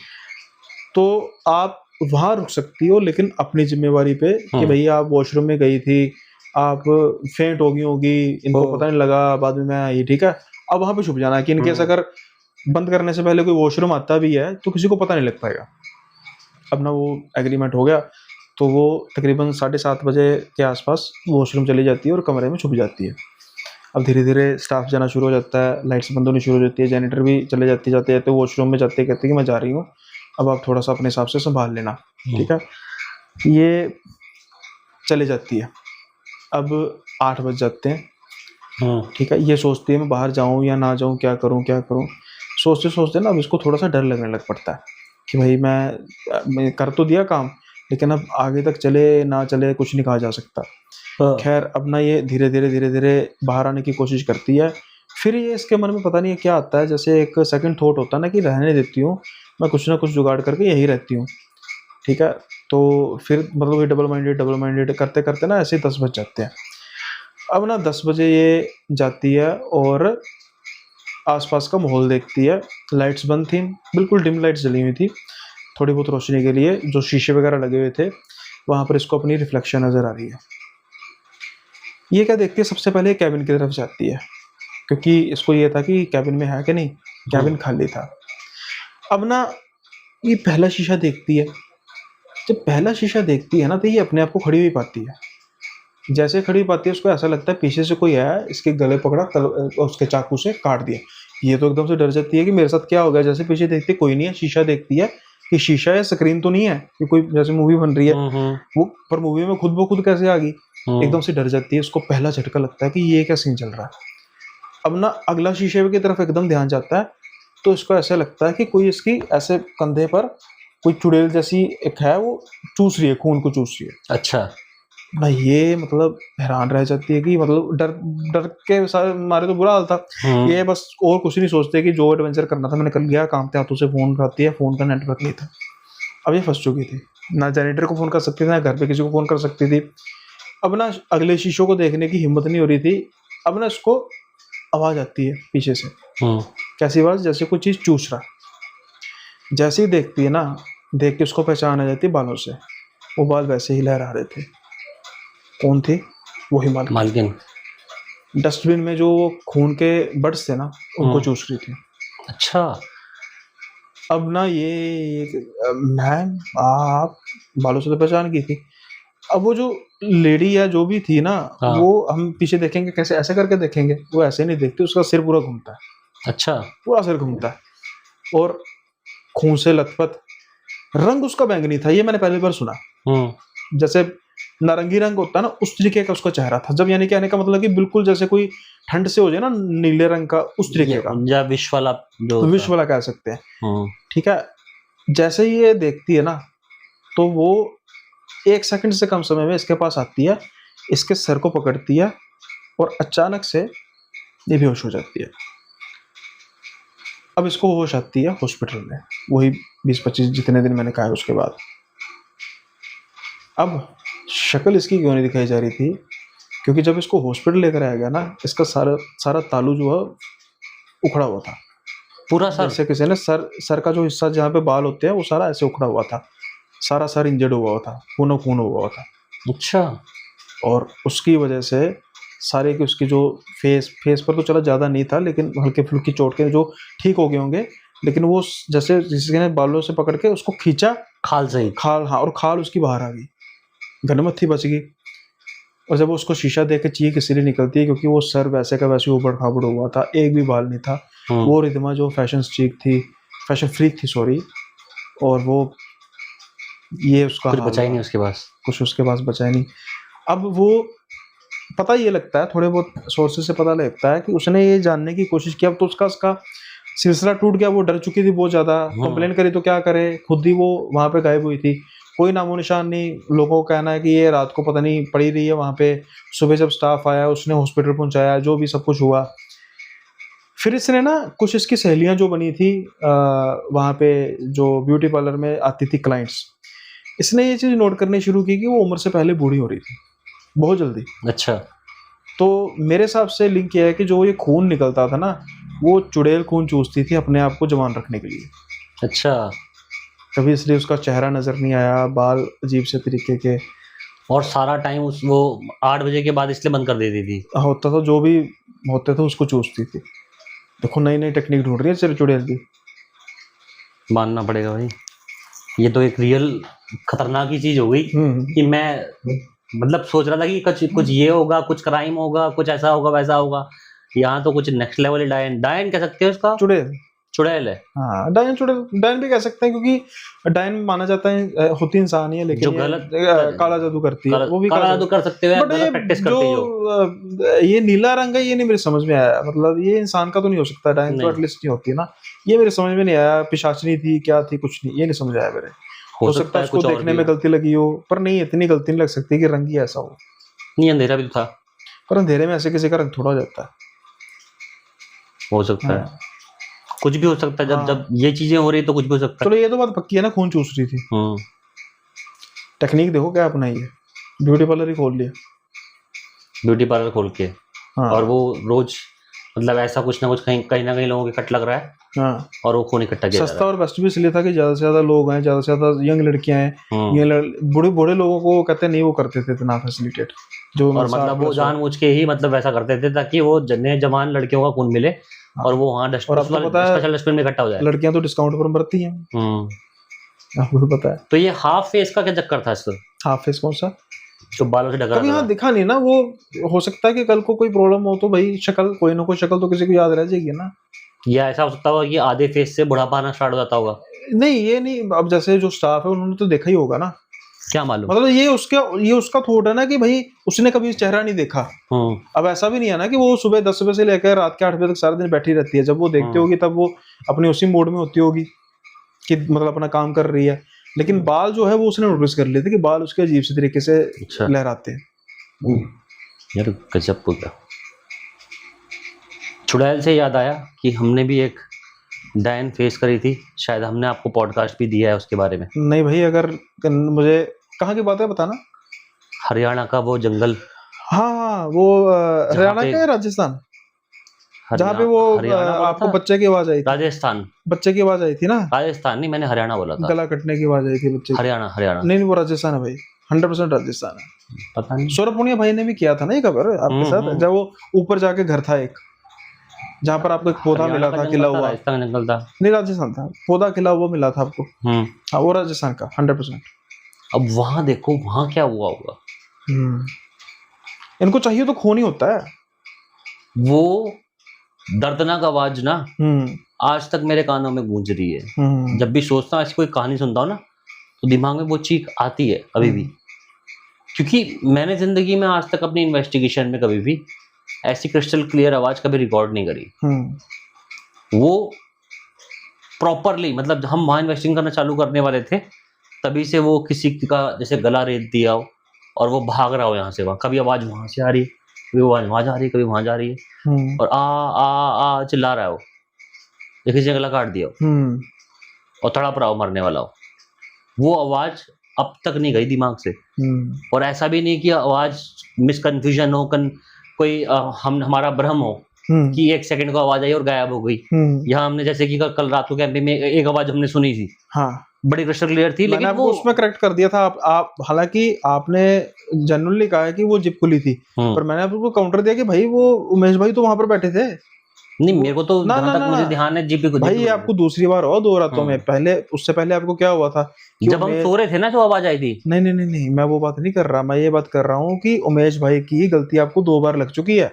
तो आप वहां रुक सकती हो, लेकिन अपनी जिम्मेवारी पे कि भैया आप वॉशरूम में गई थी, आप फेंट होगी, इनको पता नहीं लगा, बाद में मैं आई, ठीक है। अब वहां पे छुप जाना है कि इनकेस अगर बंद करने से पहले कोई वॉशरूम आता भी है तो किसी को पता नहीं लग पाएगा। अब ना वो एग्रीमेंट हो गया, तो वो तकरीबन 7:30 बजे के आसपास वॉशरूम चली जाती है और कमरे में छुप जाती है। अब धीरे धीरे स्टाफ जाना शुरू हो जाता है, लाइट्स बंद होनी शुरू हो जाती है, जेनिटर भी चले जाते वॉशरूम में जाते कहते कि मैं जा रही हूँ, अब आप थोड़ा सा अपने हिसाब से संभाल लेना, ठीक है। ये चले जाती है। अब 8 बज जाते हैं, ठीक है। ये सोचती है मैं बाहर जाऊं या ना जाऊं, क्या करूं। सोचते सोचते ना अब इसको थोड़ा सा डर लगने लग पड़ता है कि भाई मैं कर तो दिया काम, लेकिन अब आगे तक चले ना चले कुछ नहीं कहा जा सकता। खैर अब ना ये धीरे धीरे बाहर आने की कोशिश करती है। फिर ये इसके मन में पता नहीं क्या आता है, जैसे एक सेकंड थॉट होता है ना कि रहने देती हूँ, मैं कुछ ना कुछ जुगाड़ करके यही रहती हूँ, ठीक है। तो फिर मतलब ये डबल माइंडेड करते करते ना ऐसे 10 बज जाते हैं। अब ना 10 बजे ये जाती है और आसपास का माहौल देखती है। लाइट्स बंद थी, बिल्कुल डिम लाइट्स जली हुई थी, थोड़ी बहुत रोशनी के लिए जो शीशे वगैरह लगे हुए थे वहां पर इसको अपनी रिफ्लेक्शन नजर आ रही है। ये क्या देखती है, सबसे पहले कैबिन की तरफ जाती है, क्योंकि इसको ये था कि कैबिन में है कि नहीं, कैबिन खाली था। अब ना ये पहला शीशा देखती है, जब पहला शीशा देखती है ना तो ये अपने आप को खड़ी हुई पाती है। जैसे खड़ी पाती है उसको ऐसा लगता है पीछे से कोई आया, इसके गले पकड़ा, उसके चाकू से काट दिया। ये तो एकदम से डर जाती है कि मेरे साथ क्या हो गया। जैसे पीछे देखती है कोई नहीं है, शीशा देखती है कि शीशा या स्क्रीन तो नहीं है कि कोई जैसे मूवी बन रही है वो, पर मूवी में खुद ब खुद कैसे आ गई। एकदम से डर जाती है, उसको पहला झटका लगता है कि ये क्या सीन चल रहा है। अब ना अगला शीशे की तरफ एकदम ध्यान जाता है, तो इसको ऐसा लगता है कि कोई इसकी ऐसे कंधे पर कोई चुड़ैल जैसी एक है, वो चूस रही है, खून को चूस रही है। अच्छा। ना ये मतलब हैरान रह जाती है कि मतलब डर के मारे तो बुरा हाल था। ये बस और कुछ नहीं सोचते कि जो एडवेंचर करना था मैंने कर लिया, काम के हाथों से फोन करती है, फोन का नेटवर्क नहीं था। अब ये फंस चुकी थी, ना जेनिटर को फोन कर सकती थी ना घर पे किसी को फोन कर सकती थी। अब ना अगले शीशों को देखने की हिम्मत नहीं हो रही थी। अब ना इसको आवाज आती है पीछे से, कैसी आवाज, जैसे कोई चीज चूस रहा। जैसे ही देखती है ना, देख के उसको पहचान आ जाती है बालों से, वो बाल वैसे ही लहरा रहे थे। कौन थे? वही मालकिन। डस्टबिन में जो खून के बर्ड्स थे ना उनको चूस रही थी। अच्छा। अब ना ये मैम आप बालों से तो पहचान की थी। अब वो जो लेडी या जो भी थी ना, वो हम पीछे देखेंगे कैसे, ऐसे करके देखेंगे, वो ऐसे नहीं देखती, उसका सिर पूरा घूमता है। अच्छा। पूरा सिर घूमता है और खून से लथपथ, रंग उसका बैंगनी था। ये मैंने पहली बार सुना। जैसे नारंगी रंग होता है ना, उस तरीके का उसका चेहरा था। जब यानी कहने का मतलब कि बिल्कुल जैसे कोई ठंड से हो जाए ना नीले रंग का, उस तरीके का, या विश वाला जो विश वाला कह सकते हैं। ठीक है, जैसे ही ये देखती है ना तो वो 1 सेकंड से कम समय में इसके पास आती है, इसके सर को पकड़ती है और अचानक से ये बेहोश हो जाती है। अब इसको होश आती है हॉस्पिटल में, वही 20-25 जितने दिन मैंने कहा है उसके बाद। अब शक्ल इसकी क्यों नहीं दिखाई जा रही थी, क्योंकि जब इसको हॉस्पिटल लेकर आया गया ना, इसका सारा तालू जो है उखड़ा हुआ था पूरा सर। जैसे किसी ने सर का जो हिस्सा जहाँ पे बाल होते हैं वो सारा ऐसे उखड़ा हुआ था, सारा सर इंजर्ड हुआ था, खून हुआ था। अच्छा। और उसकी वजह से सारे की उसकी जो फेस पर तो चला ज़्यादा नहीं था, लेकिन हल्के फुल्की चोट के जो ठीक हो गए होंगे, लेकिन वो जैसे किसी ने बालों से पकड़ के उसको खींचा, खाल सही खाल, हाँ, और खाल उसकी बाहर आ गई, घनमत्थी बच गई। और जब उसको शीशा देख के चीख इसलिए निकलती है क्योंकि वो सर वैसे का वैसे उबड़ खाबड़ हुआ था, एक भी बाल नहीं था। वो रिद्धिमा जो फैशन फ्रीक थी सॉरी, और वो ये उसका कुछ बचा ही नहीं उसके पास, कुछ उसके पास बचा ही नहीं। अब वो पता ये लगता है, थोड़े बहुत सोर्सेज से पता लगता है कि उसने ये जानने की कोशिश की, अब तो उसका सिलसिला टूट गया, वो डर चुकी थी बहुत ज़्यादा, कंप्लेन करी तो क्या करे, खुद ही वो वहाँ पे गायब हुई थी, कोई नामो निशान नहीं। लोगों का कहना है कि ये रात को पता नहीं पड़ी रही है वहाँ पे, सुबह जब स्टाफ आया उसने हॉस्पिटल पहुँचाया, जो भी सब कुछ हुआ। फिर इसने ना कुछ इसकी सहेलियाँ जो बनी थी वहाँ पे जो ब्यूटी पार्लर में आती थी क्लाइंट्स, इसने ये चीज़ नोट करनी शुरू की कि वो उम्र से पहले बूढ़ी हो रही थी बहुत जल्दी। अच्छा। तो मेरे हिसाब से लिंक किया है कि जो ये खून निकलता था ना, वो चुड़ैल खून चूसती थी अपने आप को जवान रखने के लिए। अच्छा। कभी इसलिए उसका चेहरा नजर नहीं आया, बाल अजीब से तरीके के, और सारा टाइम वो 8 बजे के बाद इसलिए बंद कर देती थी। होता था जो भी होते थे उसको चूसती थी। देखो नई नई टेक्निक ढूंढ रही है चुड़ैल की, मानना पड़ेगा भाई, ये तो एक रियल खतरनाक ही चीज हो गई कि मैं मतलब सोच रहा था कि कुछ ये होगा, कुछ क्राइम होगा, कुछ ऐसा होगा वैसा होगा, यहाँ तो कुछ नेक्स्ट लेवल। डायन कह सकते हैं उसका, चुड़ैल है। हाँ, डायन भी कह सकते हैं, क्योंकि डायन माना जाता है होती इंसान ही है, लेकिन जो गलत काला जादू करती है, वो भी काला जादू कर सकते हैं, गलत प्रैक्टिस करती है। जो ये नीला रंग है ये नहीं मेरे समझ में आया, मतलब ये इंसान का तो नहीं हो सकता, डायन तो एटलीस्ट नहीं होती है ना, ये मेरे समझ में नहीं आया। पिशाचनी थी क्या थी, कुछ नहीं, ये नहीं समझ आया मेरे। हो सकता है उसको देखने में गलती लगी हो, पर नहीं, इतनी गलती नहीं लग सकती कि रंग ही ऐसा हो। नहीं, अंधेरा भी था, पर अंधेरे में ऐसे किसी का रंग थोड़ा हो जाता है, हो सकता है, कुछ भी हो सकता है। जब ये चीजें हो रही तो कुछ भी हो सकता है। चलो ये तो बात पक्की है ना, खून चूस रही थी। टेक्निक देखो क्या अपनाई है, ब्यूटी पार्लर ही खोल लिया, ब्यूटी पार्लर खोल के। और वो रोज मतलब ऐसा कुछ ना कुछ कहीं ना कहीं लोगों के कट लग रहा है। और वो खून इकट्ठा किया सस्ता और बेस्ट भी इसलिए था कि ज्यादा से ज्यादा लोग हैं, ज्यादा से ज्यादा यंग लड़कियां हैं, बूढ़े लोगों को कहते नहीं वो करते थे इतना फैसिलिटेट जो, और मतलब वो जानबूझ के ही मतलब वैसा करते थे ताकि वो जवान लड़कियों का खून मिले और वो वहाँ स्पेशल डस्टबिन में इकट्ठा हो जाए। लड़कियां तो डिस्काउंट पर बरती हैं, आपको पता है। तो ये हाफ फेस का क्या चक्कर था इसका? हाफ फेस कौन सा? तो बालों से ढका कभी यहाँ दिखा नहीं ना, वो हो सकता है कि कल को कोई प्रॉब्लम हो तो भाई शक्ल, कोई ना कोई शक्ल तो किसी को याद रह जाएगी ना। या ऐसा हो सकता होगा कि आधे फेस से बुढ़ापा आना स्टार्ट हो जाता होगा। नहीं ये नहीं, अब जैसे जो स्टाफ है उन्होंने तो देखा ही होगा ना, क्या मालूम, मतलब ये उसका थॉट है ना कि भाई उसने कभी चेहरा नहीं देखा। अब ऐसा भी नहीं है ना कि वो सुबह 10 बजे से लेकर रात के 8 बजे तक सारा दिन बैठी रहती है, जब वो देखती होगी तब वो अपने उसी मोड में होती होगी कि मतलब अपना काम कर रही है, लेकिन बाल जो है वो उसने नोटिस कर लिए थे कि बाल उसके अजीब से तरीके से लहराते हैं। यार गजब हो गया। चुड़ैल से याद आया कि हमने भी एक डायन फेस करी थी, शायद हमने आपको पॉडकास्ट भी दिया है उसके बारे में। नहीं भाई, अगर मुझे कहाँ की बात है बताना। हरियाणा का वो जंगल, हाँ वो हरियाणा का है, राजस्थान, जहाँ पे वो आपको बच्चे की आवाज आई थी। राजस्थान, बच्चे की आवाज आई थी ना। राजस्थान नहीं, मैंने हरियाणा बोला था। गला कटने की आवाज आई थी बच्चे की। हरियाणा नहीं वो राजस्थान है भाई, 100% राजस्थान है। पता नहीं, सौरभ पुनिया भाई ने भी किया था ना ये खबर आपके साथ, जब वो ऊपर जाके घर था एक, जहाँ पर आपको एक पौधा मिला था खिला हुआ। राजस्थान जंगल था, नहीं राजस्थान था, पौधा खिला हुआ मिला था आपको। हाँ वो राजस्थान का 100%। अब वहां देखो वहां क्या हुआ होगा। इनको चाहिए तो खून ही होता है। वो दर्दनाक आवाज ना आज तक मेरे कानों में गूंज रही है। जब भी सोचता हूँ ऐसी कोई कहानी सुनता हूँ ना तो दिमाग में वो चीख आती है अभी भी क्योंकि मैंने जिंदगी में आज तक अपनी इन्वेस्टिगेशन में कभी भी ऐसी क्रिस्टल क्लियर आवाज कभी रिकॉर्ड नहीं करी। वो प्रॉपरली, मतलब हम वहां इन्वेस्टिंग करना चालू करने वाले थे, तभी से वो किसी का जैसे गला रेत दिया हो और वो भाग रहा हो यहाँ से वहां, कभी आवाज वहां से आ रही है, कभी आवाज वहां जा रही है, कभी वहां जा रही है, और आ चिल्ला रहा हो, या किसी ने गला काट दिया हो और तड़प रहा हो, मरने वाला हो, वो आवाज अब तक नहीं गई दिमाग से। और ऐसा भी नहीं कि आवाज मिसकन्फ्यूजन हो, कोई हमारा भ्रम हो कि 1 सेकंड को आवाज आई और गायब हो गई। यहाँ हमने जैसे कि कल रात को कैंपिंग में एक आवाज हमने सुनी थी, हाँ, बड़ी क्रिस्टल क्लियर थी, लेकिन वो उसमें करेक्ट कर दिया था आप हालांकि आपने जनरली कहा है कि वो जिप खुली थी, पर मैंने आपको काउंटर दिया कि भाई वो उमेश भाई तो वहां पर बैठे थे। नहीं, मेरे को तो जहां तक मुझे ध्यान है जिप भाई ये आपको दूसरी बार हो 2 रातों में, पहले उससे पहले आपको क्या हुआ था जब हम सो रहे थे ना, जो आवाज आई थी। नहीं, मैं वो बात नहीं कर रहा, मैं ये बात कर रहा हूँ कि उमेश भाई की गलती आपको 2 बार लग चुकी है।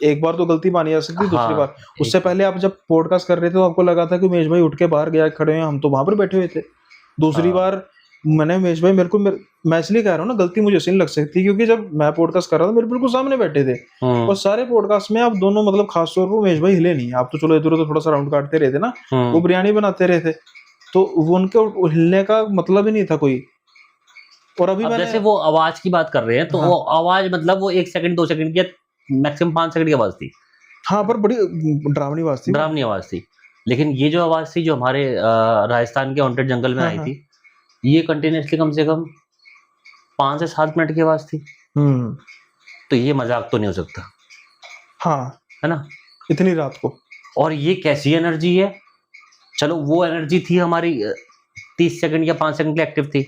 एक बार तो गलती मानी जा सकती है, दूसरी बार उससे पहले आप जब पॉडकास्ट कर रहे थे तो आपको लगा था कि उमेश भाई उठ के बाहर गया, खड़े हैं, हम तो वहां पर बैठे हुए थे। दूसरी बार मैंने उमेश भाई मैं इसलिए कह रहा हूँ ना, गलती मुझे इसलिए लग सकती है क्योंकि जब मैं पॉडकास्ट कर रहा था मेरे बिल्कुल सामने बैठे थे, और सारे पॉडकास्ट में आप दोनों, मतलब खासतौर पर उमेश भाई हिले नहीं, आप तो चलो इधर उधर थोड़ा सा राउंड काटते रहते ना, वो बिरयानी बनाते रहे थे, तो वो उनके हिलने का मतलब ही नहीं था कोई। और अभी जैसे वो आवाज की बात कर रहे हैं, तो वो आवाज मतलब वो 1 सेकंड 2 सेकंड की, मैक्सिमम 5 सेकंड की आवाज थी। हाँ, पर बड़ी डरावनी आवाज थी। लेकिन ये जो आवाज थी जो हमारे राजस्थान के हॉन्टेड जंगल में आई थी, ये कंटिन्यूसली कम से कम 5 से 7 मिनट की आवाज थी। तो ये मजाक तो नहीं हो सकता, हाँ, है ना, इतनी रात को। और ये कैसी एनर्जी है? चलो वो एनर्जी थी हमारी 30 सेकंड या 5 सेकंड के एक्टिव थी,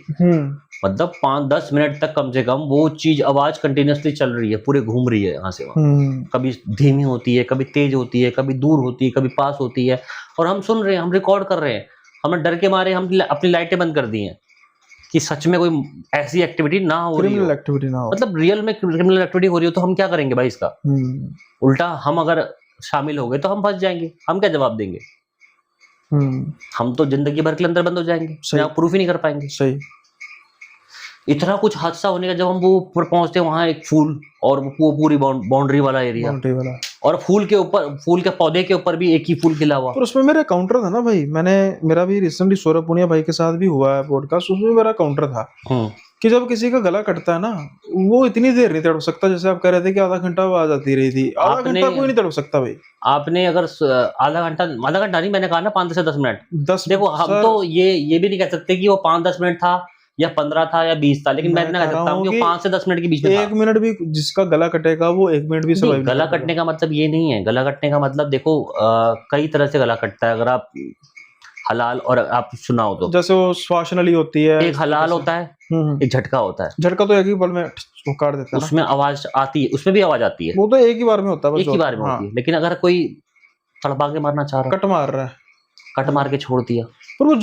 मतलब 5-10 मिनट तक कम से कम वो चीज आवाज कंटिन्यूसली चल रही है, पूरे घूम रही है यहाँ से वहां, कभी धीमी होती है, कभी तेज होती है, कभी दूर होती है, कभी पास होती है, और हम सुन रहे हैं, हम रिकॉर्ड कर रहे हैं। हमें डर के मारे हम अपनी लाइटें बंद कर दी हैं कि सच में कोई ऐसी एक्टिविटी ना हो रही हो, मतलब रियल में क्रिमिनल एक्टिविटी हो रही हो, तो हम क्या करेंगे भाई इसका? उल्टा हम अगर शामिल हो गए तो हम फंस जाएंगे, हम क्या जवाब देंगे? हम तो जिंदगी भर के अंदर बंद हो जाएंगे, प्रूफ ही नहीं कर पाएंगे। सही। इतना कुछ हादसा होने का, जब हम वो ऊपर पहुंचते वहां एक फूल और वो पूरी बाउंड्री वाला एरिया, और फूल के पौधे के ऊपर भी एक ही फूल खिला हुआ। पर उसमें मेरा काउंटर था ना भाई, मेरा भी रिसेंटली सौरभ पुनिया भाई के साथ भी हुआ है पॉडकास्ट, उसमें मेरा काउंटर था कि जब किसी का गला कटता है ना, वो इतनी देर नहीं तड़प सकता, जैसे आप कह रहे थे कि आधा घंटा आवाज आती रही थी, आधा घंटा कोई नहीं तड़प सकता भाई। आपने अगर आधा घंटा नहीं, मैंने कहा ना 5 से 10 मिनट। देखो हम तो ये भी नहीं कह सकते कि वो 5-10 मिनट था या 15 था या 20 था, लेकिन मैं इतना कह सकता हूँ कि 5 से 10 मिनट के बीच में 1 मिनट भी जिसका गला कटेगा वो 1 मिनट भी सर्वाइव। गला कटने का मतलब ये नहीं है, गला कटने का मतलब देखो कई तरह से गला कटता है। अगर आप हलाल और आप सुनाओ तो जैसे वो श्वास नली होती है, एक हलाल होता है, एक झटका होता है। झटका तो एक ही पल में काट देता है, उसमें आवाज आती है, उसमें भी आवाज आती है, वो तो एक ही बार में होता है, एक ही बार में होती है। लेकिन अगर कोई तड़पा के मारना चाह रहा है, कट मार रहा है, कट मार के छोड़ दिया, पर वो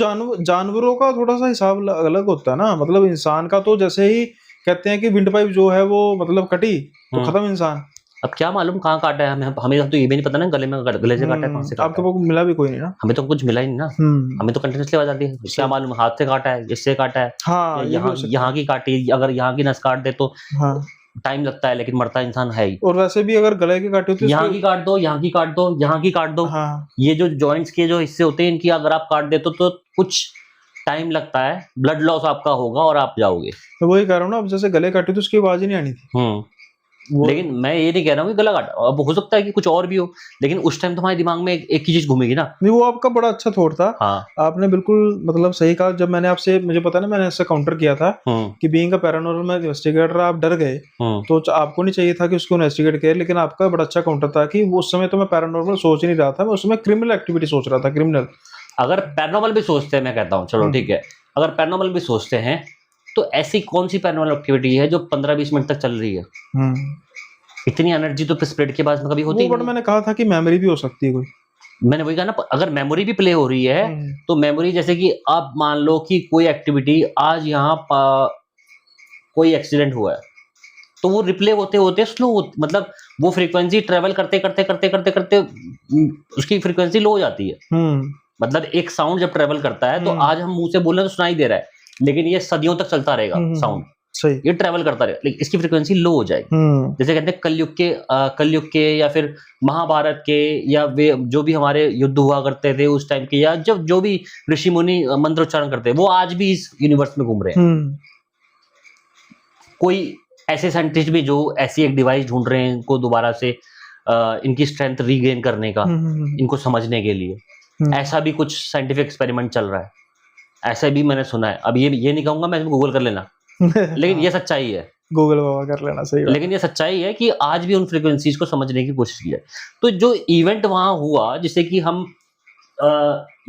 जानवरों का थोड़ा सा हिसाब अलग होता है ना, मतलब इंसान का तो जैसे ही कहते हैं कि विंड पाइप जो है वो मतलब कटी तो खत्म इंसान। अब क्या मालूम कहाँ काटा है, हमें तो ये भी नहीं पता ना, गले से काटा है, कहाँ से काटा है। आपको मिला भी कोई नहीं ना, हमें तो कुछ मिला ही नहीं ना, हमें तो कंटिन्यूसली आवाज आती है। क्या मालूम हाथ से काटा है, इससे काटा है, हाँ, यहाँ की काटी, अगर यहाँ की नस काट दे तो टाइम लगता है, लेकिन मरता इंसान है ही। और वैसे भी अगर गले की काटी होती है, यहाँ की काट दो, यहाँ की काट दो, यहाँ की काट दो, ये जो जॉइंट्स के जो हिस्से होते हैं इनकी अगर आप काट देते तो कुछ टाइम लगता है, ब्लड लॉस आपका होगा और आप जाओगे। तो वही कह रहा हूँ ना, अब जैसे गले काटी तो उसकी आवाज ही नहीं आनी थी। लेकिन मैं ये नहीं कह रहा हूँ कि गला काटा, अब हो सकता है कि कुछ और भी हो, लेकिन उस टाइम तुम्हारे दिमाग में एक ही चीज घूमेगी ना। नहीं, वो आपका बड़ा अच्छा थॉट था। हाँ, आपने बिल्कुल मतलब सही कहा। जब मैंने आपसे, मुझे पता ना, मैंने ऐसा काउंटर किया था कि बीइंग अ पैरानॉर्मल इन्वेस्टिगेटर आप डर गए, तो आपको नहीं चाहिए था कि उसको इन्वेस्टिगेट करे, लेकिन आपका बड़ा अच्छा काउंटर था कि उस समय तो मैं पैरानॉर्मल सोच ही नहीं रहा था, मैं उस समय क्रिमिनल एक्टिविटी सोच रहा था। क्रिमिनल, अगर पैरानॉर्मल भी सोचते हैं, मैं कहता हूँ चलो ठीक है, अगर पैरानॉर्मल भी सोचते हैं तो ऐसी कौन सी पैरानॉर्मल एक्टिविटी है जो 15-20 मिनट तक चल रही है? इतनी एनर्जी तो स्प्रेड के बाद में कभी होती है। बट मैंने कहा था कि मेमोरी भी हो सकती है कोई, मैंने वही कहा ना, अगर मेमोरी भी प्ले हो रही है तो मेमोरी, जैसे कि आप मान लो कि कोई एक्टिविटी आज यहाँ कोई एक्सीडेंट हुआ है, तो वो रिप्ले होते होते स्लो, मतलब वो फ्रीक्वेंसी ट्रेवल करते करते करते करते करते उसकी फ्रीक्वेंसी लो हो जाती है। मतलब एक साउंड जब ट्रेवल करता है तो आज हम मुंह से बोल रहे हैं तो सुनाई दे रहा है, लेकिन ये सदियों तक चलता रहेगा साउंड। सही। ये ट्रैवल करता रहे, लेकिन इसकी फ्रीक्वेंसी लो हो जाएगी। जैसे कहते हैं कलयुग के या फिर महाभारत के, या वे जो भी हमारे युद्ध हुआ करते थे उस टाइम के, या जब जो भी ऋषि मुनि मंत्रोच्चारण करते हैं, वो आज भी इस यूनिवर्स में घूम रहे हैं। कोई ऐसे साइंटिस्ट भी जो ऐसी एक डिवाइस ढूंढ रहे हैं इनको दोबारा से इनकी स्ट्रेंथ रीगेन करने का, इनको समझने के लिए। ऐसा भी कुछ साइंटिफिक एक्सपेरिमेंट चल रहा है, ऐसा भी मैंने सुना है। अब ये नहीं कहूंगा मैं, गूगल कर लेना, लेकिन ये सच्चाई है, गूगल बाबा कर लेना, सही बात। लेकिन ये सच्चाई है कि आज भी उन फ्रीक्वेंसीज को समझने की कोशिश की है। तो जो इवेंट वहां हुआ, जिसे कि हम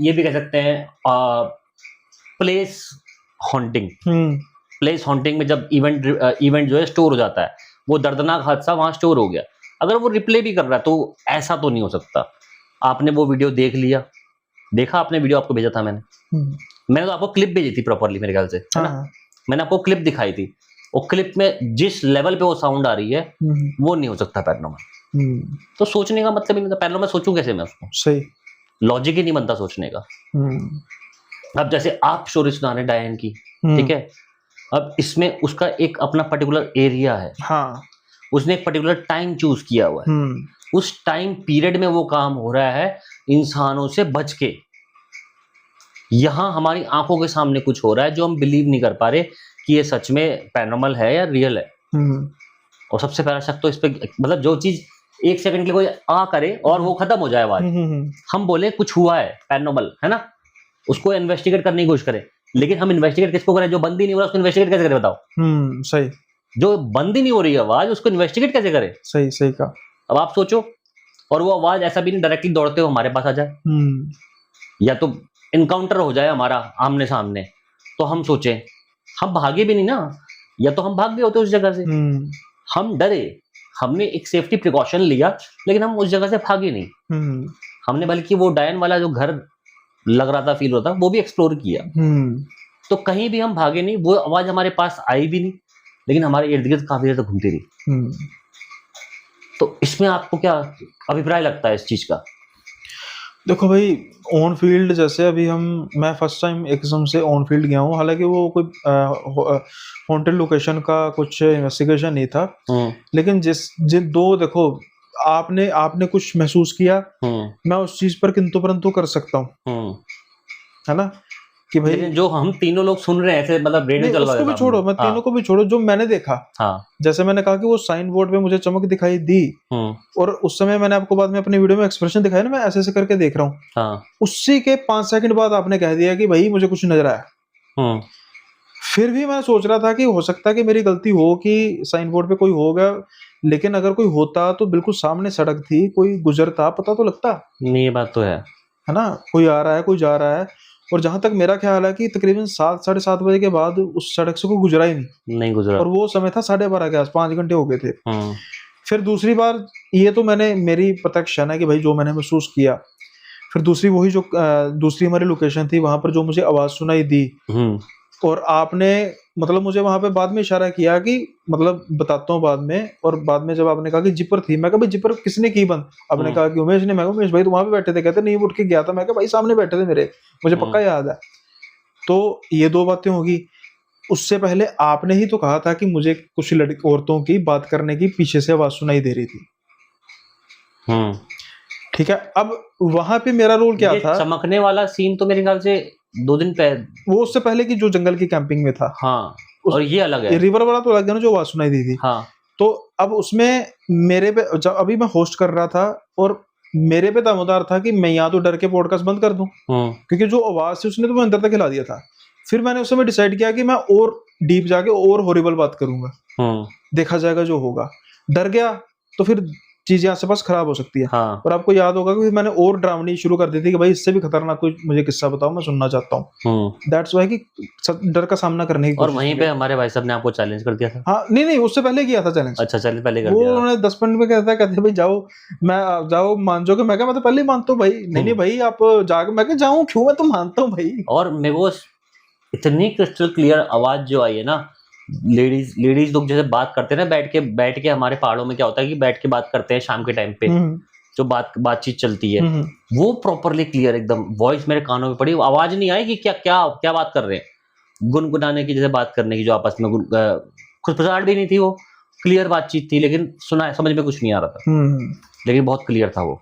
ये भी कह सकते हैं प्लेस हॉन्टिंग। प्लेस हॉन्टिंग में जब इवेंट जो है स्टोर हो जाता है, वो दर्दनाक हादसा वहां स्टोर हो गया, अगर वो रिप्ले भी कर रहा है तो ऐसा तो नहीं हो सकता। आपने वो वीडियो देख लिया, देखा आपने वीडियो, आपको भेजा था मैंने तो आपको क्लिप भेजी थी प्रॉपरली मेरे ख्याल से, है ना? मैंने आपको क्लिप दिखाई थी, वो क्लिप में जिस लेवल पे वो साउंड आ रही है वो नहीं हो सकता पैरानॉर्मल। तो सोचने का मतलब ही नहीं था, पैरानॉर्मल सोचूं कैसे मैं उसको? सही, लॉजिक ही नहीं बनता सोचने का। अब जैसे आप स्टोरी सुना रहे डायन की, ठीक है, अब इसमें उसका एक अपना पर्टिकुलर एरिया है, हाँ, उसने एक पर्टिकुलर टाइम चूज किया हुआ है, उस टाइम पीरियड में वो काम हो रहा है इंसानों से बच के। यहां हमारी आंखों के सामने कुछ हो रहा है जो हम बिलीव नहीं कर पा रहे कि ये सच में पैरानॉर्मल है या रियल है। और सबसे पहला शक तो इस पे, मतलब जो चीज एक सेकंड के लिए कोई करे और वो खत्म हो जाए आवाज, हम बोले कुछ हुआ है पैरानॉर्मल, है ना, उसको इन्वेस्टिगेट करने की कोशिश करें, लेकिन हम इन्वेस्टिगेट किसको करें? जो बंद ही नहीं हो रहा उसको इन्वेस्टिगेट कैसे करें, बताओ? सही। जो बंद ही नहीं हो रही है आवाज, उसको इन्वेस्टिगेट कैसे करें? सही सही कहा। अब आप सोचो, और वो आवाज ऐसा भी नहीं डायरेक्टली दौड़ते हुए हमारे पास आ जाए, या तो इनकाउंटर हो जाए हमारा आमने सामने, तो हम सोचें, हम भागे भी नहीं ना, या तो हम भाग भी होते उस जगह से, हम डरे, हमने एक सेफ्टी प्रिकॉशन लिया, लेकिन हम उस जगह से भागे नहीं, हमने बल्कि वो डायन वाला जो घर लग रहा था, फील होता, वो भी एक्सप्लोर किया। तो कहीं भी हम भागे नहीं, वो आवाज हमारे पास आई भी नहीं, लेकिन हमारे इर्द गिर्द काफी देर तक घूमती रही। तो इसमें आपको क्या अभिप्राय लगता है इस चीज का? देखो भाई, ऑन फील्ड जैसे अभी मैं फर्स्ट टाइम एकदम से ऑन फील्ड गया हूँ, हालांकि वो कोई हॉन्टेड लोकेशन का कुछ इन्वेस्टिगेशन नहीं था, लेकिन जिन दो, देखो आपने कुछ महसूस किया, मैं उस चीज पर किंतु परंतु कर सकता हूँ, है ना, कि भाई जो हम तीनों लोग सुन रहे हैं ऐसे, मतलब रेडियो चल रहा है, उसको भी छोड़ो, मैं तीनों को भी छोड़ो, जो मैंने देखा, जैसे मैंने कहा कि वो साइन बोर्ड पे मुझे चमक दिखाई दी, और उस समय मैंने आपको बाद में अपने वीडियो में एक्सप्रेशन दिखाया ना, मैं ऐसे ऐसे करके देख रहा हूँ, उसी के 5 सेकंड बाद आपने कह दिया कि भाई मुझे कुछ नजर आया। फिर भी मैं सोच रहा था कि हो सकता है कि मेरी गलती हो, कि साइन बोर्ड पे कोई होगा, लेकिन अगर कोई होता तो बिल्कुल सामने सड़क थी, कोई गुजरता, पता तो लगता नहीं। ये बात तो है ना, कोई आ रहा है, कोई जा रहा है, और जहां तक मेरा ख्याल है कि तकरीबन 7 साढ़े 7 बजे के बाद उस सड़क से कोई गुजरा ही नहीं गुजरा, और वो समय था 12:30 के आस, 5 घंटे हो गए थे। फिर दूसरी बार, ये तो मेरी प्रत्यक्ष है कि भाई जो मैंने महसूस किया, फिर दूसरी वही जो दूसरी हमारी लोकेशन थी, वहां पर जो मुझे आवाज सुनाई दी, और आपने मतलब मुझे वहां पे बाद में इशारा किया कि मतलब बताता हूँ बाद में, और बाद में जब आपने कहा कि जिपर थी, मैं कहा भाई जिपर किसने की बंद? आपने कहा कि उमेश ने। मैं कहा उमेश भाई तो वहां पे बैठे थे, कहते नहीं उठ के गया था। मैं कहा भाई सामने बैठे थे मेरे, मुझे पक्का याद है। तो ये 2 बातें होगी। उससे पहले आपने ही तो कहा था कि मुझे कुछ औरतों की बात करने की पीछे से आवाज सुनाई दे रही थी। ठीक है, अब वहां पे मेरा रोल क्या था? चमकने वाला सीन तो मेरे ख्याल से 2 दिन पहले, वो उससे पहले की जो जंगल की कैंपिंग में था। हाँ, और ये अलग है, रिवर वाला तो अलग है ना, जो आवाज सुनाई दी थी। हाँ। तो अब उसमें मेरे पे, जब अभी मैं होस्ट कर रहा था, और मेरे पे दामोदार था कि मैं या तो डर के पॉडकास्ट बंद कर दूं, क्योंकि जो आवाज थी उसने तो मैं अंदर तक हिला दिया था। फिर मैंने उस समय डिसाइड किया कि मैं और डीप जाके और हॉरिबल बात करूंगा, देखा जाएगा जो होगा। डर गया तो फिर चीजें आसपास खराब हो सकती है। हाँ। और आपको याद होगा कि मैंने और ड्रामनी शुरू कर दी थी कि भाई इससे भी खतरनाक कोई मुझे किस्सा बताओ, मैं सुनना चाहता हूँ। दैट्स वाई कि डर का सामना करने की और वहीं पे हमारे भाई साहब ने आपको चैलेंज कर दिया था। हाँ, नहीं उससे पहले किया था चैलेंज। अच्छा, चैलेंज पहले कर दिया। उन्होंने 10 मिनट में कहते भाई जाओ मान जाओगे। मैं मैं तो पहले ही मानता हूँ भाई। नहीं भाई आप जाके, मैं जाऊँ क्यों, मैं तो मानता हूँ भाई। और मेरे को इतनी क्रिस्टल क्लियर आवाज जो आई है ना, लेडीज लोग जैसे बात करते हैं ना, बैठ के हमारे पहाड़ों में क्या होता है कि बैठ के बात करते हैं शाम के टाइम पे, जो बातचीत चलती है, वो प्रॉपरली क्लियर एकदम वॉइस मेरे कानों में पड़ी। आवाज नहीं आई कि क्या क्या क्या बात कर रहे हैं, गुनगुनाने की जैसे बात करने की, जो आपस में खुशफुसाहट भी नहीं थी, वो क्लियर बातचीत थी, लेकिन सुना समझ में कुछ नहीं आ रहा था, लेकिन बहुत क्लियर था वो।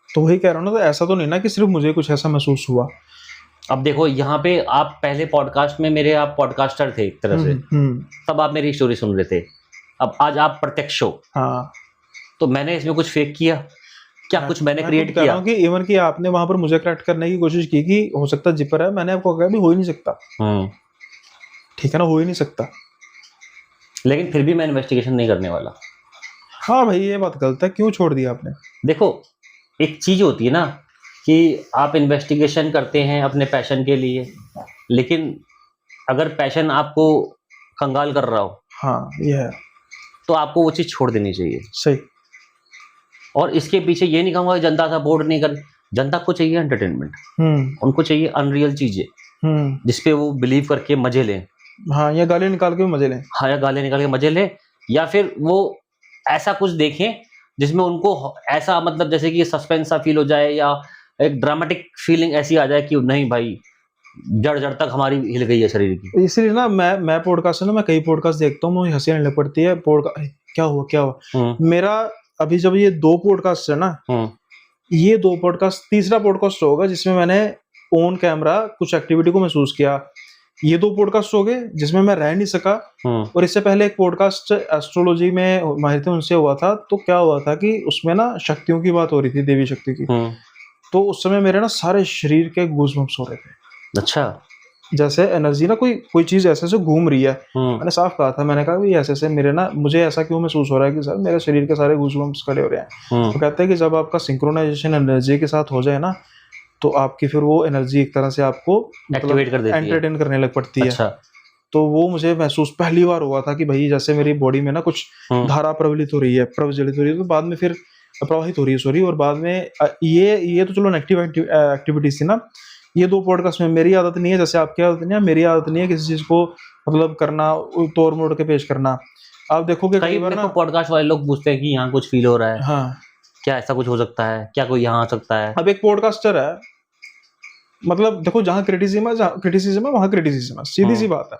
तो वही कह रहा हूँ ना, तो ऐसा तो नहीं ना कि सिर्फ मुझे कुछ ऐसा महसूस हुआ। अब देखो यहाँ पे आप पहले पॉडकास्ट में मेरे, आप पॉडकास्टर थे एक तरह से, तब आप मेरी स्टोरी सुन रहे थे, अब आज आप प्रत्यक्ष हो। हाँ, तो मैंने इसमें कुछ फेक किया क्या? कुछ मैंने क्रिएट किया कि इवन कि आपने वहां पर मुझे करेक्ट करने की कोशिश की कि हो सकता जिपर है, मैंने आपको कहा भी हो ही नहीं सकता। ठीक है ना, हो ही नहीं सकता, लेकिन फिर भी मैं इन्वेस्टिगेशन नहीं करने वाला। हाँ भाई, ये बात गलत है, क्यों छोड़ दिया आपने? देखो एक चीज होती है ना कि आप इन्वेस्टिगेशन करते हैं अपने पैशन के लिए, लेकिन अगर पैशन आपको कंगाल कर रहा हो, हाँ ये है, तो आपको वो चीज छोड़ देनी चाहिए। सही। और इसके पीछे ये नहीं कहूंगा जनता सपोर्ट नहीं कर, जनता को चाहिए एंटरटेनमेंट, उनको चाहिए अनरियल चीजें जिसपे वो बिलीव करके मजे लें। हाँ, या गाली निकाल के मजे लें। हाँ, या गाली निकाल के मजे लें, या फिर वो ऐसा कुछ देखें जिसमें उनको ऐसा मतलब जैसे कि सस्पेंस सा फील हो जाए, या एक ड्रामेटिक फीलिंग ऐसी आ जाए कि नहीं भाई जड़ जड़ तक हमारी हिल गई है शरीर की। इसलिए ना मैं पॉडकास्ट ना, मैं कई पॉडकास्ट देखता हूँ, मुझे हंसी आने लग पड़ती है। क्या हुआ मेरा अभी जब ये 2 पॉडकास्ट है ना, ये 2 पॉडकास्ट, तीसरा पॉडकास्ट होगा जिसमें मैंने ऑन कैमरा कुछ एक्टिविटी को महसूस किया। ये 2 पॉडकास्ट हो गए जिसमें मैं रह नहीं सका। और इससे पहले एक पॉडकास्ट एस्ट्रोलॉजी में माहिर थे, उनसे हुआ था। तो क्या हुआ था कि उसमें ना शक्तियों की बात हो रही थी, देवी शक्ति की। तो उस समय मेरे ना सारे शरीर के गूज़बम्प्स हो रहे थे। अच्छा, जैसे एनर्जी ना कोई चीज ऐसे से घूम रही है। मैंने साफ कहा था, मैंने कहा भाई ऐसे मेरे ना, मुझे ऐसा क्यों महसूस हो रहा है कि सर मेरे शरीर के सारे गूज़बम्प्स खड़े हो रहे हैं। तो कहते हैं कि जब आपका सिंक्रोनाइजेशन एनर्जी के साथ हो जाए ना, तो आपकी फिर वो एनर्जी एक तरह से आपको एक्टिवेट कर देती है, एंटरटेन करने लग पड़ती है। अच्छा। तो वो मुझे महसूस पहली बार हुआ था कि भाई जैसे मेरी बॉडी में ना कुछ धारा प्रज्वलित हो रही है, तो बाद में फिर प्रवाहित हो रही है, सॉरी। और बाद में ये तो चलो नेगेटिव एक्टिविटीज थी ना। ये 2 पॉडकास्ट में मेरी आदत नहीं है, जैसे आपकी आदत नहीं है, मेरी आदत नहीं है किसी चीज को मतलब करना, तोड़ मोड़ के पेश करना। आप देखोगे कई बार ना पॉडकास्ट वाले लोग पूछते हैं कि यहाँ कुछ फील हो रहा है, हाँ क्या ऐसा कुछ हो सकता है, क्या कोई यहाँ आ सकता है। अब एक पॉडकास्टर है, मतलब देखो जहाँ क्रिटिसिज्म है वहाँ क्रिटिसिज्म है, सीधी सी बात है।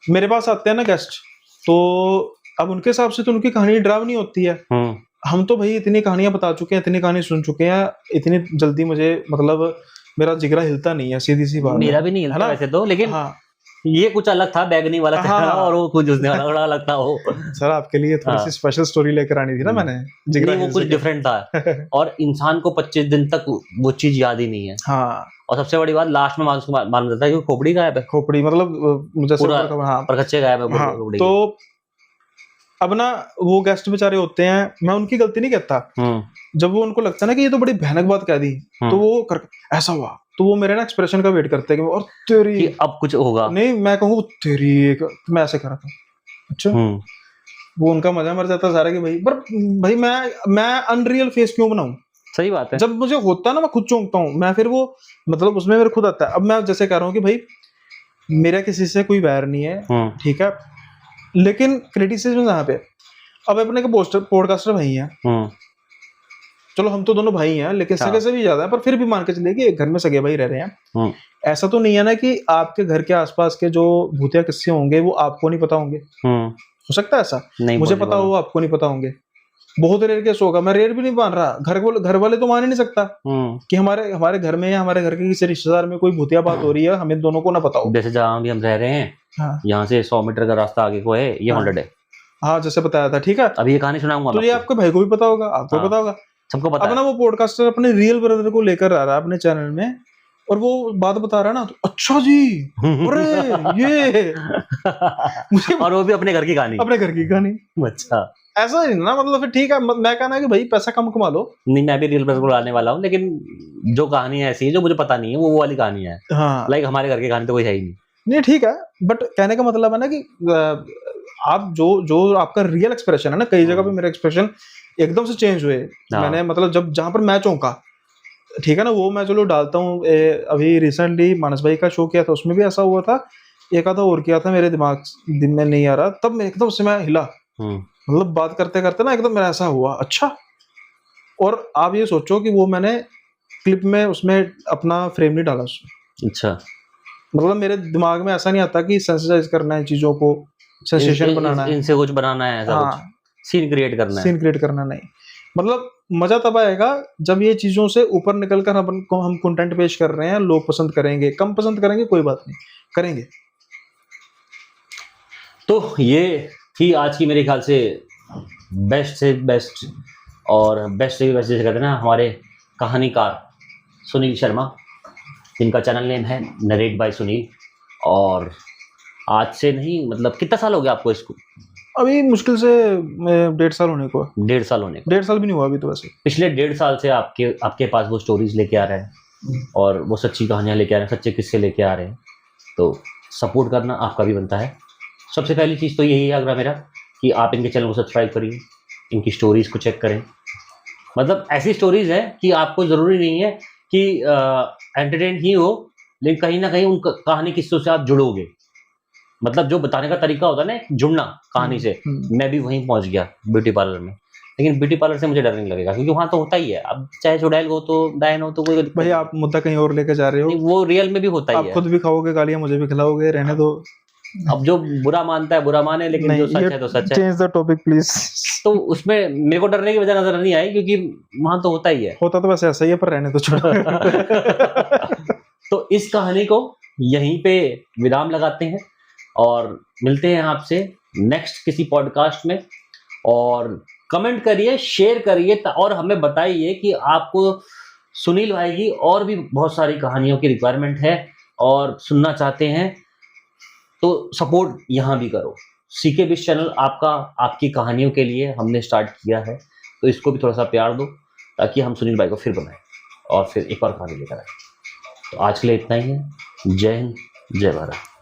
मेरे पास आते हैं ना गेस्ट, तो अब उनके हिसाब से तो उनकी कहानी डरावनी होती है। हम तो भाई इतनी कहानियां बता चुके हैं, इतनी कहानी सुन चुके हैं, इतनी जल्दी मुझे मतलब मेरा जिगरा हिलता नहीं है, सीधी सी बात। मेरा भी नहीं हिलता वैसे तो, लेकिन हाँ, ये कुछ अलग था, बैगनी वाला था। हाँ, और वो कुछ उसने वाला अलग था वो। सर आपके लिए थोड़ी सी स्पेशल स्टोरी लेकर आनी थी ना मैंने, जिगरा वो कुछ डिफरेंट था। और इंसान को 25 दिन तक वो चीज याद ही नहीं है। हाँ, और सबसे बड़ी बात लास्ट में मालूम जाता है कि खोपड़ी गायब है। खोपड़ी मतलब मुझे परखच्चे गायब है। तो अब ना वो गेस्ट बेचारे होते हैं, मैं उनकी गलती नहीं कहता। जब वो उनको लगता है ना कि ये तो बड़ी भयानक बात कह दी, तो वो कर ऐसा हुआ, तो वो मेरे ना एक्सप्रेशन का वेट करते हैं कि और तेरी कि अब कुछ होगा। नहीं, मैं कहूँ तेरी मैं ऐसे कर रहा था। अच्छा, वो उनका मजा मर जाता सारा कि भाई, पर भाई मैं अनरियल फेस क्यों बनाऊं? सही बात है। जब मुझे होता ना मैं खुद चौंकता हूँ, मैं फिर वो मतलब उसमें मेरे खुद आता है। अब मैं जैसे कह रहा हूँ कि भाई मेरा किसी से कोई वैर नहीं है, ठीक है, लेकिन क्रिटिसिज्म यहाँ पे, अब अपने के पॉडकास्टर भाई हैं, चलो हम तो दोनों भाई हैं, लेकिन सगे से भी ज्यादा है, पर फिर भी मान के चलिए कि एक घर में सगे भाई रह रहे हैं। ऐसा तो नहीं है ना कि आपके घर के आसपास के जो भूतिया किस्से होंगे वो आपको नहीं पता होंगे। हो सकता है ऐसा, मुझे पता हो, आपको नहीं पता होंगे। बहुत रेयर केस होगा, मैं रेयर भी नहीं मान रहा, घर वाले तो मान ही नहीं सकता कि हमारे घर में या हमारे घर के किसी रिश्तेदार में कोई भूतिया बात हो रही है, हमें दोनों को ना पता हो। जैसे जहाँ भी हम रह रहे हैं, हाँ, यहाँ से 100 मीटर का रास्ता आगे को है, ये 100 है। हाँ, जैसे बताया था, ठीक है। अभी ये कहानी सुनाऊंगा तो ये आपके भाई को भी पता होगा, आपको पता होगा, सबको पता है। अब ना वो पॉडकास्टर अपने रियल ब्रदर को लेकर आ रहा है अपने चैनल में, और वो बात बता रहा है ना, तो अच्छा जी, अरे ये मुझे और वो भी अपने घर की कहानी। अच्छा, ऐसा ही ना, मतलब फिर ठीक है, मैं कहना है कि भाई पैसा कम कमा लो। नहीं, मैं भी रियल ब्रदर को लाने वाला हूँ, लेकिन जो कहानी है ऐसी है जो मुझे पता नहीं है, वो वाली कहानी है। हाँ, लाइक हमारे घर की कहानी तो कोई है ही नहीं, ठीक है, बट कहने का मतलब है ना कि आप जो आपका रियल एक्सप्रेशन है ना, कई जगह पे मेरे एक्सप्रेशन एकदम से चेंज हुए। मैंने मतलब जहां पर मैं चौंका, ठीक है ना, वो मैं चलो डालता हूँ। अभी रिसेंटली मानस भाई का शो किया था, उसमें भी ऐसा हुआ था, एक आधा और किया था, मेरे दिमाग दिन में नहीं आ रहा, तब मैं एकदम से मैं हिला, मतलब बात करते करते ना एकदम मेरा ऐसा हुआ। अच्छा, और आप ये सोचो कि वो मैंने क्लिप में उसमें अपना फ्रेम नहीं डाला उसमें। अच्छा, मतलब मेरे दिमाग में ऐसा नहीं आता कि सेंसिटाइज करना है चीजों को, सेंसेशन बनाना है, इनसे कुछ बनाना है, ऐसा कुछ सीन क्रिएट करना है, सीन क्रिएट करना नहीं। मतलब मजा तब आएगा जब ये चीजों से ऊपर निकलकर हम कंटेंट पेश कर रहे हैं, लोग पसंद करेंगे, कम पसंद करेंगे कोई बात नहीं, करेंगे। तो ये थी आज की मेरे ख्याल से बेस्ट से बेस्ट और बेस्ट से भी बेस्ट, जैसे कहते हैं ना, हमारे कहानीकार सुनील शर्मा, जिनका चैनल नेम है नरेट बाय सुनील। और आज से नहीं, मतलब कितना साल हो गया आपको इसको? अभी मुश्किल से 1.5 साल होने को। 1.5 साल होने को? 1.5 साल भी नहीं हुआ अभी तो। वैसे पिछले 1.5 साल से आपके पास वो स्टोरीज लेके आ रहे हैं और वो सच्ची कहानियां लेके आ रहे हैं, सच्चे किस्से लेके आ रहे हैं। तो सपोर्ट करना आपका भी बनता है। सबसे पहली चीज़ तो यही है आग्रह मेरा कि आप इनके चैनल को सब्सक्राइब करिए, इनकी स्टोरीज को चेक करें। मतलब ऐसी स्टोरीज है कि आपको ज़रूरी नहीं है कि एंटरटेन ही हो, लेकिन कहीं ना कहीं उन कहानी किस्सों से आप जुड़ोगे। मतलब जो बताने का तरीका होता है ना, जुड़ना कहानी से, मैं भी वहीं पहुंच गया ब्यूटी पार्लर में। लेकिन ब्यूटी पार्लर से मुझे डर नहीं लगेगा, क्योंकि वहां तो होता ही है। अब चाहे चुड़ैल हो तो डायन हो तो कोई भाई, आप मुद्दा कहीं और लेके जा रहे हो। वो रियल में भी होता ही है। आप खुद भी खाओगे गालियां, मुझे भी खिलाओगे, रहने दो। अब जो बुरा मानता है बुरा माने, लेकिन जो सच है तो सच है। Change the topic please. तो उसमें मेरे को डरने की वजह नजर नहीं आई, क्योंकि वहां तो होता ही है। होता तो वैसे ऐसा ही है, पर रहने दो, छोड़ो। तो इस कहानी को यहीं पे विराम लगाते हैं और मिलते हैं आपसे नेक्स्ट किसी पॉडकास्ट में। और कमेंट करिए, शेयर करिए और हमें बताइए कि आपको सुनील भाई की और भी बहुत सारी कहानियों की रिक्वायरमेंट है और सुनना चाहते हैं, तो सपोर्ट यहाँ भी करो। सीके बिस्ट चैनल आपकी कहानियों के लिए हमने स्टार्ट किया है, तो इसको भी थोड़ा सा प्यार दो, ताकि हम सुनील भाई को फिर बनाएं और फिर एक और कहानी लेकर आए। तो आज के लिए इतना ही है। जय हिंद, जय भारत।